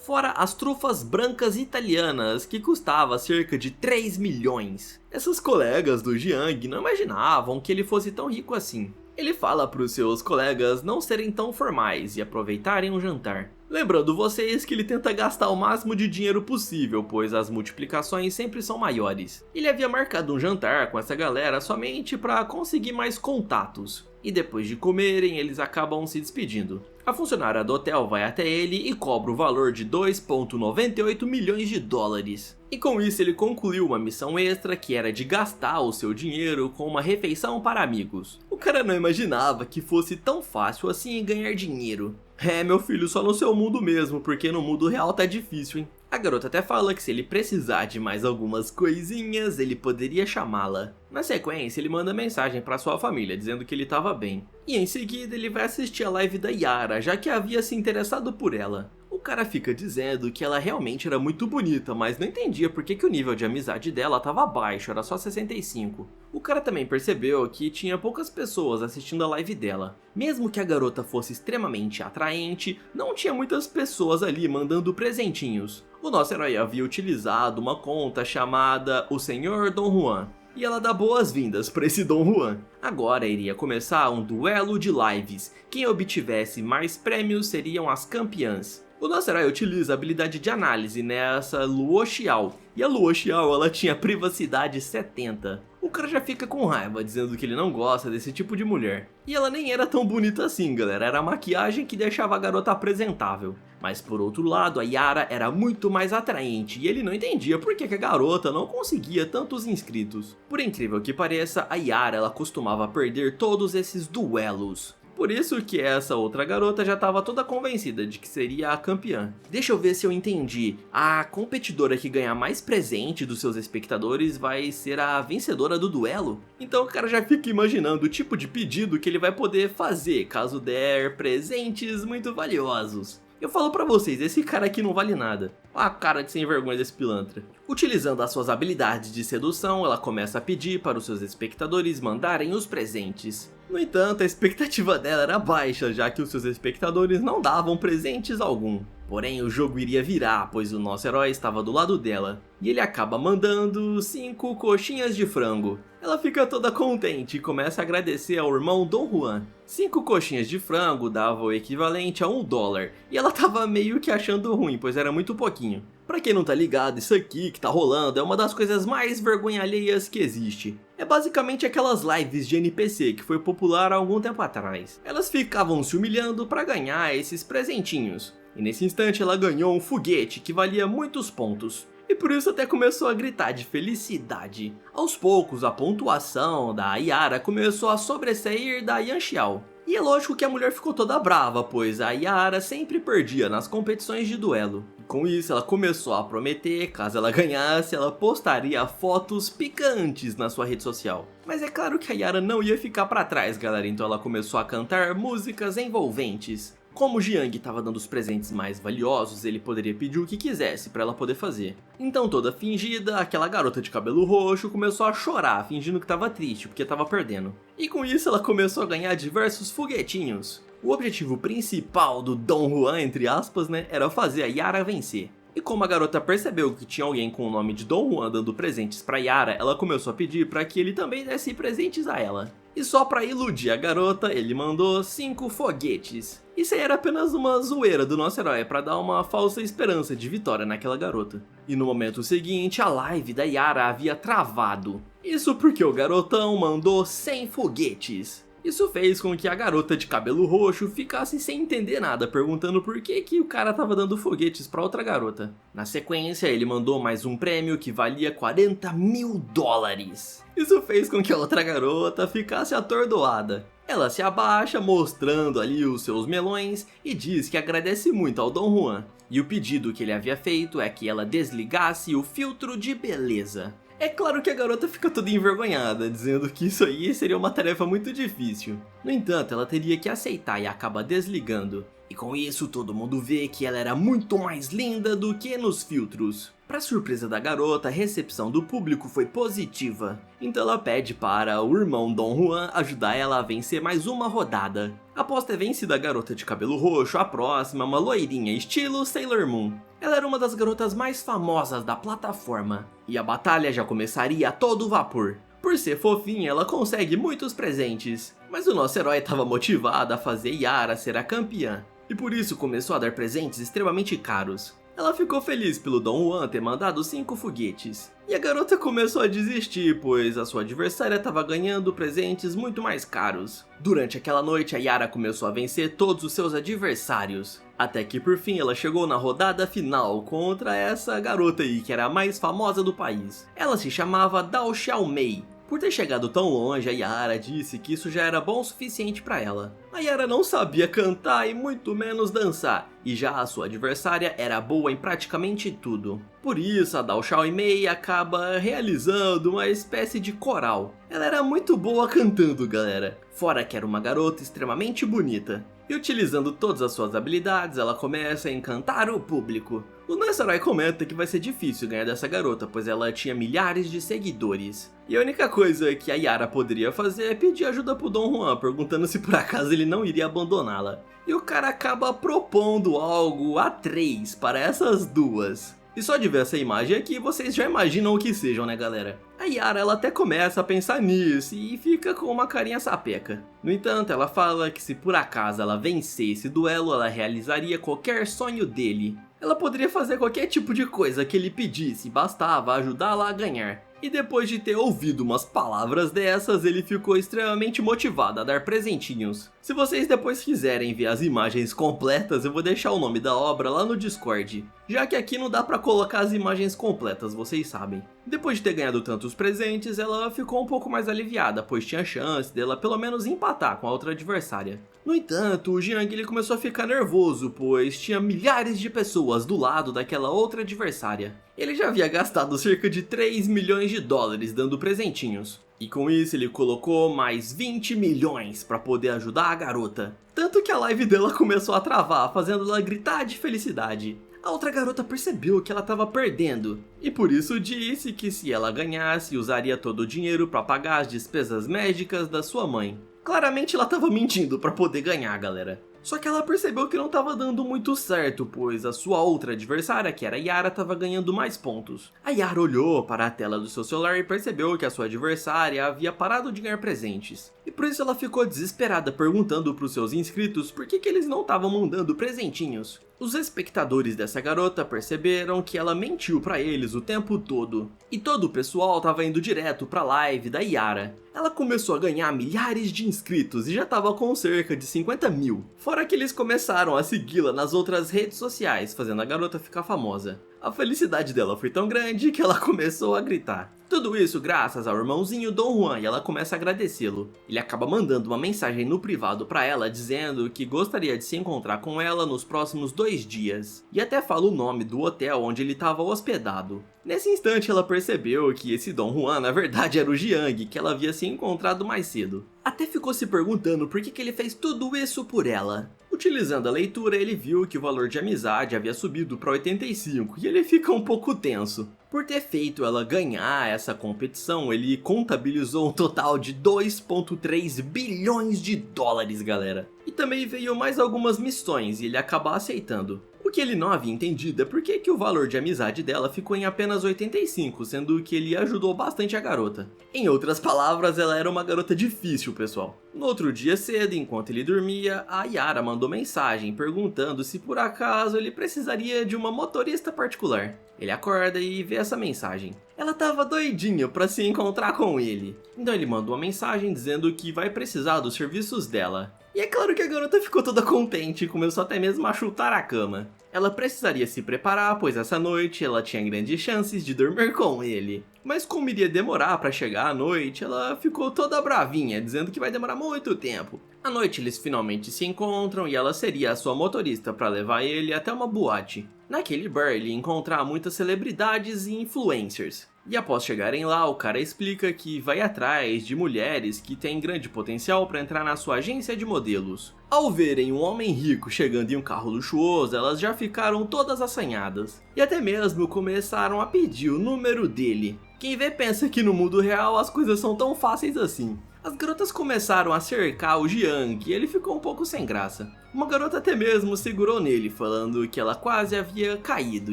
S1: Fora as trufas brancas italianas, que custava cerca de 3 milhões. Essas colegas do Jiang não imaginavam que ele fosse tão rico assim. Ele fala para os seus colegas não serem tão formais e aproveitarem o jantar. Lembrando vocês que ele tenta gastar o máximo de dinheiro possível, pois as multiplicações sempre são maiores. Ele havia marcado um jantar com essa galera somente para conseguir mais contatos. E depois de comerem, eles acabam se despedindo. A funcionária do hotel vai até ele e cobra o valor de $2,98 milhões. E com isso ele concluiu uma missão extra que era de gastar o seu dinheiro com uma refeição para amigos. O cara não imaginava que fosse tão fácil assim ganhar dinheiro. É, meu filho, só no seu mundo mesmo, porque no mundo real tá difícil, hein? A garota até fala que se ele precisar de mais algumas coisinhas, ele poderia chamá-la. Na sequência, ele manda mensagem para sua família, dizendo que ele estava bem. E em seguida, ele vai assistir a live da Yara, já que havia se interessado por ela. O cara fica dizendo que ela realmente era muito bonita, mas não entendia por que o nível de amizade dela estava baixo, era só 65. O cara também percebeu que tinha poucas pessoas assistindo a live dela. Mesmo que a garota fosse extremamente atraente, não tinha muitas pessoas ali mandando presentinhos. O nosso herói havia utilizado uma conta chamada O Senhor Dom Juan. E ela dá boas-vindas para esse Dom Juan. Agora iria começar um duelo de lives. Quem obtivesse mais prêmios seriam as campeãs. O nosso herói utiliza a habilidade de análise nessa Luo Xiao. E a Luo Xiao ela tinha privacidade 70. O cara já fica com raiva, dizendo que ele não gosta desse tipo de mulher. E ela nem era tão bonita assim, galera. Era a maquiagem que deixava a garota apresentável. Mas por outro lado, a Yara era muito mais atraente e ele não entendia por que a garota não conseguia tantos inscritos. Por incrível que pareça, a Yara ela costumava perder todos esses duelos. Por isso que essa outra garota já estava toda convencida de que seria a campeã. Deixa eu ver se eu entendi. A competidora que ganhar mais presente dos seus espectadores vai ser a vencedora do duelo? Então o cara já fica imaginando o tipo de pedido que ele vai poder fazer caso der presentes muito valiosos. Eu falo pra vocês, esse cara aqui não vale nada. Olha a cara de sem vergonha desse pilantra. Utilizando as suas habilidades de sedução, ela começa a pedir para os seus espectadores mandarem os presentes. No entanto, a expectativa dela era baixa, já que os seus espectadores não davam presentes algum. Porém, o jogo iria virar, pois o nosso herói estava do lado dela. E ele acaba mandando 5 coxinhas de frango. Ela fica toda contente e começa a agradecer ao irmão Dom Juan. 5 coxinhas de frango davam o equivalente a $1. E ela tava meio que achando ruim, pois era muito pouquinho. Pra quem não tá ligado, isso aqui que tá rolando é uma das coisas mais vergonha alheias que existe. É basicamente aquelas lives de NPC que foi popular há algum tempo atrás. Elas ficavam se humilhando pra ganhar esses presentinhos. E nesse instante ela ganhou um foguete que valia muitos pontos. E por isso até começou a gritar de felicidade. Aos poucos a pontuação da Yara começou a sobressair da Yan Xiao. E é lógico que a mulher ficou toda brava, pois a Yara sempre perdia nas competições de duelo. com isso ela começou a prometer, caso ela ganhasse, ela postaria fotos picantes na sua rede social. Mas é claro que a Yara não ia ficar pra trás, galera, então ela começou a cantar músicas envolventes. Como o Jiang estava dando os presentes mais valiosos, ele poderia pedir o que quisesse para ela poder fazer. Então, toda fingida, aquela garota de cabelo roxo começou a chorar, fingindo que estava triste porque estava perdendo. E com isso ela começou a ganhar diversos foguetinhos. O objetivo principal do Dom Juan, entre aspas, né, era fazer a Yara vencer. E como a garota percebeu que tinha alguém com o nome de Dom Juan dando presentes para Yara, ela começou a pedir para que ele também desse presentes a ela. E só para iludir a garota, ele mandou 5 foguetes. Isso aí era apenas uma zoeira do nosso herói para dar uma falsa esperança de vitória naquela garota. E no momento seguinte, a live da Yara havia travado. Isso porque o garotão mandou 100 foguetes. Isso fez com que a garota de cabelo roxo ficasse sem entender nada, perguntando por que o cara tava dando foguetes pra outra garota. Na sequência, ele mandou mais um prêmio que valia 40 mil dólares. Isso fez com que a outra garota ficasse atordoada. Ela se abaixa, mostrando ali os seus melões, e diz que agradece muito ao Dom Juan. E o pedido que ele havia feito é que ela desligasse o filtro de beleza. É claro que a garota fica toda envergonhada, dizendo que isso aí seria uma tarefa muito difícil. No entanto, ela teria que aceitar e acaba desligando. E com isso, todo mundo vê que ela era muito mais linda do que nos filtros. Para surpresa da garota, a recepção do público foi positiva. Então ela pede para o irmão Dom Juan ajudar ela a vencer mais uma rodada. Após ter vencido a garota de cabelo roxo, a próxima é uma loirinha estilo Sailor Moon. Ela era uma das garotas mais famosas da plataforma. E a batalha já começaria a todo vapor. Por ser fofinha, ela consegue muitos presentes. Mas o nosso herói estava motivado a fazer Yara ser a campeã. E por isso começou a dar presentes extremamente caros. Ela ficou feliz pelo Dom Juan ter mandado 5 foguetes. E a garota começou a desistir, pois a sua adversária estava ganhando presentes muito mais caros. Durante aquela noite, a Yara começou a vencer todos os seus adversários. Até que por fim ela chegou na rodada final contra essa garota aí, que era a mais famosa do país. Ela se chamava Dao Xiaomei. Por ter chegado tão longe, a Yara disse que isso já era bom o suficiente para ela. A Yara não sabia cantar e muito menos dançar, e já a sua adversária era boa em praticamente tudo. Por isso, a Dao Xiaomei acaba realizando uma espécie de coral. Ela era muito boa cantando, galera. Fora que era uma garota extremamente bonita. E utilizando todas as suas habilidades, ela começa a encantar o público. O nosso herói comenta que vai ser difícil ganhar dessa garota, pois ela tinha milhares de seguidores. E a única coisa que a Yara poderia fazer é pedir ajuda pro Dom Juan, perguntando se por acaso ele não iria abandoná-la. E o cara acaba propondo algo a 3 para essas duas. E só de ver essa imagem aqui, vocês já imaginam o que sejam, né, galera? A Yara, ela até começa a pensar nisso e fica com uma carinha sapeca. No entanto, ela fala que se por acaso ela vencer esse duelo, ela realizaria qualquer sonho dele. Ela poderia fazer qualquer tipo de coisa que ele pedisse, bastava ajudá-la a ganhar. E depois de ter ouvido umas palavras dessas, ele ficou extremamente motivado a dar presentinhos. Se vocês depois quiserem ver as imagens completas, eu vou deixar o nome da obra lá no Discord, já que aqui não dá pra colocar as imagens completas, vocês sabem. Depois de ter ganhado tantos presentes, ela ficou um pouco mais aliviada, pois tinha chance dela pelo menos empatar com a outra adversária. No entanto, o Jiang ele começou a ficar nervoso, pois tinha milhares de pessoas do lado daquela outra adversária. Ele já havia gastado cerca de 3 milhões de dólares dando presentinhos. E com isso ele colocou mais 20 milhões para poder ajudar a garota. Tanto que a live dela começou a travar, fazendo ela gritar de felicidade. A outra garota percebeu que ela estava perdendo, e por isso disse que se ela ganhasse, usaria todo o dinheiro para pagar as despesas médicas da sua mãe. Claramente ela estava mentindo para poder ganhar, galera. Só que ela percebeu que não estava dando muito certo, pois a sua outra adversária, que era a Yara, estava ganhando mais pontos. A Yara olhou para a tela do seu celular e percebeu que a sua adversária havia parado de ganhar presentes. E por isso ela ficou desesperada, perguntando para os seus inscritos por que eles não estavam mandando presentinhos. Os espectadores dessa garota perceberam que ela mentiu para eles o tempo todo. E todo o pessoal estava indo direto para a live da Yara. Ela começou a ganhar milhares de inscritos e já estava com cerca de 50 mil. Fora que eles começaram a segui-la nas outras redes sociais, fazendo a garota ficar famosa. A felicidade dela foi tão grande que ela começou a gritar. Tudo isso graças ao irmãozinho Dom Juan e ela começa a agradecê-lo. Ele acaba mandando uma mensagem no privado pra ela dizendo que gostaria de se encontrar com ela nos próximos 2 dias. E até fala o nome do hotel onde ele estava hospedado. Nesse instante ela percebeu que esse Dom Juan na verdade era o Jiang, que ela havia se encontrado mais cedo. Até ficou se perguntando por que ele fez tudo isso por ela. Utilizando a leitura, ele viu que o valor de amizade havia subido para 85 e ele fica um pouco tenso. Por ter feito ela ganhar essa competição, ele contabilizou um total de 2,3 bilhões de dólares, galera. E também veio mais algumas missões e ele acaba aceitando. O que ele não havia entendido é por que o valor de amizade dela ficou em apenas 85, sendo que ele ajudou bastante a garota. Em outras palavras, ela era uma garota difícil, pessoal. No outro dia cedo, enquanto ele dormia, a Yara mandou mensagem perguntando se por acaso ele precisaria de uma motorista particular. Ele acorda e vê essa mensagem. Ela tava doidinha pra se encontrar com ele. Então ele mandou uma mensagem dizendo que vai precisar dos serviços dela. E é claro que a garota ficou toda contente e começou até mesmo a chutar a cama. Ela precisaria se preparar, pois essa noite ela tinha grandes chances de dormir com ele. Mas como iria demorar para chegar à noite, ela ficou toda bravinha, dizendo que vai demorar muito tempo. À noite eles finalmente se encontram e ela seria a sua motorista para levar ele até uma boate. Naquele bar ele ia encontrar muitas celebridades e influencers. E após chegarem lá, o cara explica que vai atrás de mulheres que têm grande potencial para entrar na sua agência de modelos. Ao verem um homem rico chegando em um carro luxuoso, elas já ficaram todas assanhadas. E até mesmo começaram a pedir o número dele. Quem vê pensa que no mundo real as coisas são tão fáceis assim. As garotas começaram a cercar o Jiang e ele ficou um pouco sem graça. Uma garota até mesmo segurou nele, falando que ela quase havia caído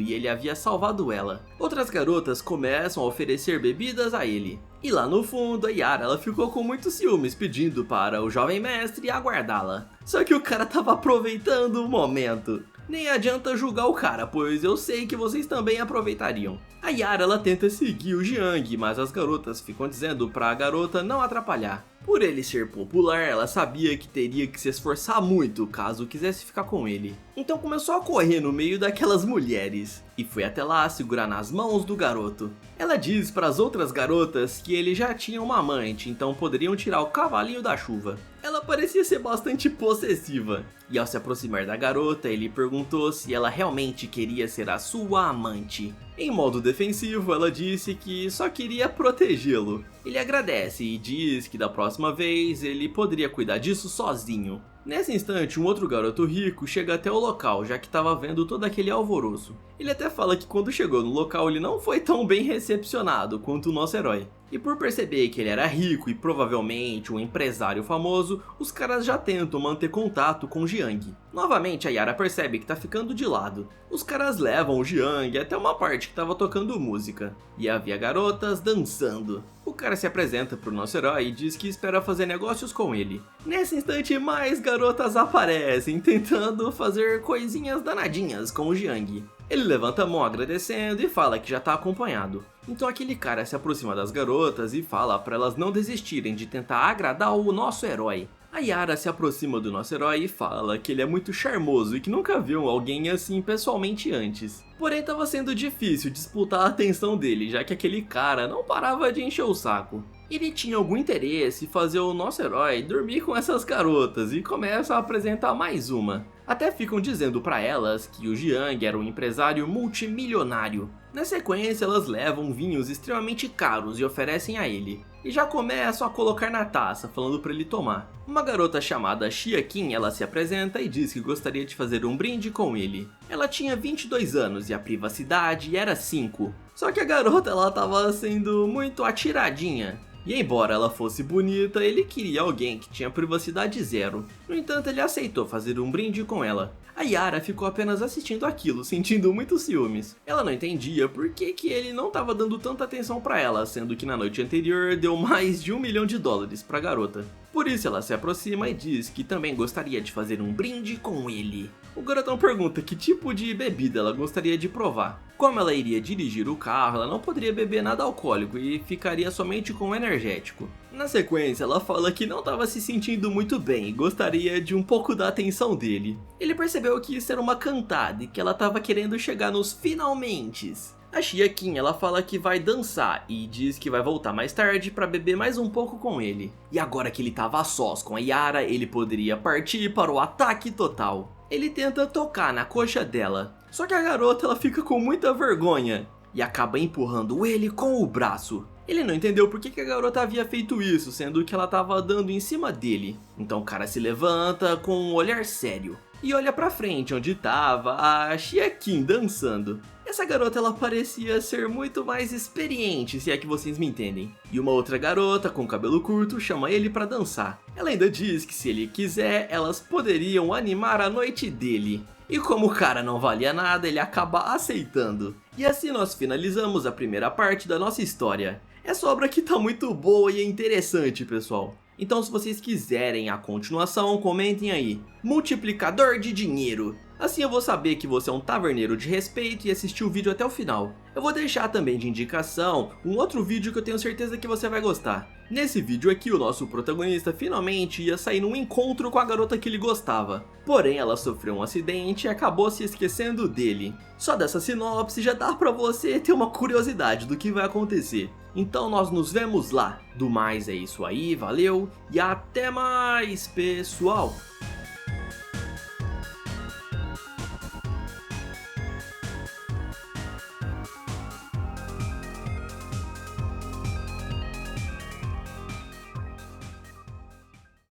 S1: e ele havia salvado ela. Outras garotas começam a oferecer bebidas a ele. E lá no fundo, a Yara ela ficou com muitos ciúmes, pedindo para o jovem mestre aguardá-la. Só que o cara tava aproveitando o momento. Nem adianta julgar o cara, pois eu sei que vocês também aproveitariam. A Yara ela tenta seguir o Jiang, mas as garotas ficam dizendo pra garota não atrapalhar. Por ele ser popular, ela sabia que teria que se esforçar muito caso quisesse ficar com ele. Então começou a correr no meio daquelas mulheres e foi até lá segurar nas mãos do garoto. Ela diz para as outras garotas que ele já tinha uma amante, então poderiam tirar o cavalinho da chuva. Ela parecia ser bastante possessiva. E ao se aproximar da garota, ele perguntou se ela realmente queria ser a sua amante. Em modo defensivo, ela disse que só queria protegê-lo. Ele agradece e diz que da próxima vez ele poderia cuidar disso sozinho. Nesse instante, um outro garoto rico chega até o local, já que estava vendo todo aquele alvoroço. Ele até fala que quando chegou no local ele não foi tão bem recepcionado quanto o nosso herói. E por perceber que ele era rico e provavelmente um empresário famoso, os caras já tentam manter contato com o Jiang. Novamente a Yara percebe que tá ficando de lado. Os caras levam o Jiang até uma parte que tava tocando música. E havia garotas dançando. O cara se apresenta pro nosso herói e diz que espera fazer negócios com ele. Nesse instante mais garotas aparecem, tentando fazer coisinhas danadinhas com o Jiang. Ele levanta a mão agradecendo e fala que já tá acompanhado. Então aquele cara se aproxima das garotas e fala para elas não desistirem de tentar agradar o nosso herói. A Yara se aproxima do nosso herói e fala que ele é muito charmoso e que nunca viu alguém assim pessoalmente antes. Porém estava sendo difícil disputar a atenção dele, já que aquele cara não parava de encher o saco. Ele tinha algum interesse em fazer o nosso herói dormir com essas garotas e começa a apresentar mais uma. Até ficam dizendo pra elas que o Jiang era um empresário multimilionário. Na sequência, elas levam vinhos extremamente caros e oferecem a ele. E já começam a colocar na taça, falando pra ele tomar. Uma garota chamada Xia Qin, ela se apresenta e diz que gostaria de fazer um brinde com ele. Ela tinha 22 anos e a privacidade era 5. Só que a garota ela tava sendo muito atiradinha. E embora ela fosse bonita, ele queria alguém que tinha privacidade 0. No entanto, ele aceitou fazer um brinde com ela. A Yara ficou apenas assistindo aquilo, sentindo muitos ciúmes. Ela não entendia por que ele não estava dando tanta atenção pra ela, sendo que na noite anterior deu mais de $1 milhão pra garota. Por isso ela se aproxima e diz que também gostaria de fazer um brinde com ele. O garotão pergunta que tipo de bebida ela gostaria de provar. Como ela iria dirigir o carro, ela não poderia beber nada alcoólico e ficaria somente com energético. Na sequência, ela fala que não estava se sentindo muito bem e gostaria de um pouco da atenção dele. Ele percebeu que isso era uma cantada e que ela estava querendo chegar nos finalmentes. A Chiaquin, ela fala que vai dançar e diz que vai voltar mais tarde para beber mais um pouco com ele. E agora que ele estava a sós com a Yara, ele poderia partir para o ataque total. Ele tenta tocar na coxa dela, só que a garota ela fica com muita vergonha e acaba empurrando ele com o braço. Ele não entendeu por que a garota havia feito isso, sendo que ela estava dando em cima dele. Então o cara se levanta com um olhar sério e olha pra frente onde estava a Chiaquin dançando. Essa garota ela parecia ser muito mais experiente, se é que vocês me entendem. E uma outra garota com cabelo curto chama ele pra dançar. Ela ainda diz que se ele quiser, elas poderiam animar a noite dele. E como o cara não valia nada, ele acaba aceitando. E assim nós finalizamos a primeira parte da nossa história. Essa obra aqui tá muito boa e é interessante, pessoal. Então se vocês quiserem a continuação, comentem aí. Multiplicador de dinheiro. Assim eu vou saber que você é um taverneiro de respeito e assistiu o vídeo até o final. Eu vou deixar também de indicação um outro vídeo que eu tenho certeza que você vai gostar. Nesse vídeo aqui o nosso protagonista finalmente ia sair num encontro com a garota que ele gostava. Porém ela sofreu um acidente e acabou se esquecendo dele. Só dessa sinopse já dá pra você ter uma curiosidade do que vai acontecer. Então nós nos vemos lá. Do mais é isso aí, valeu e até mais, pessoal!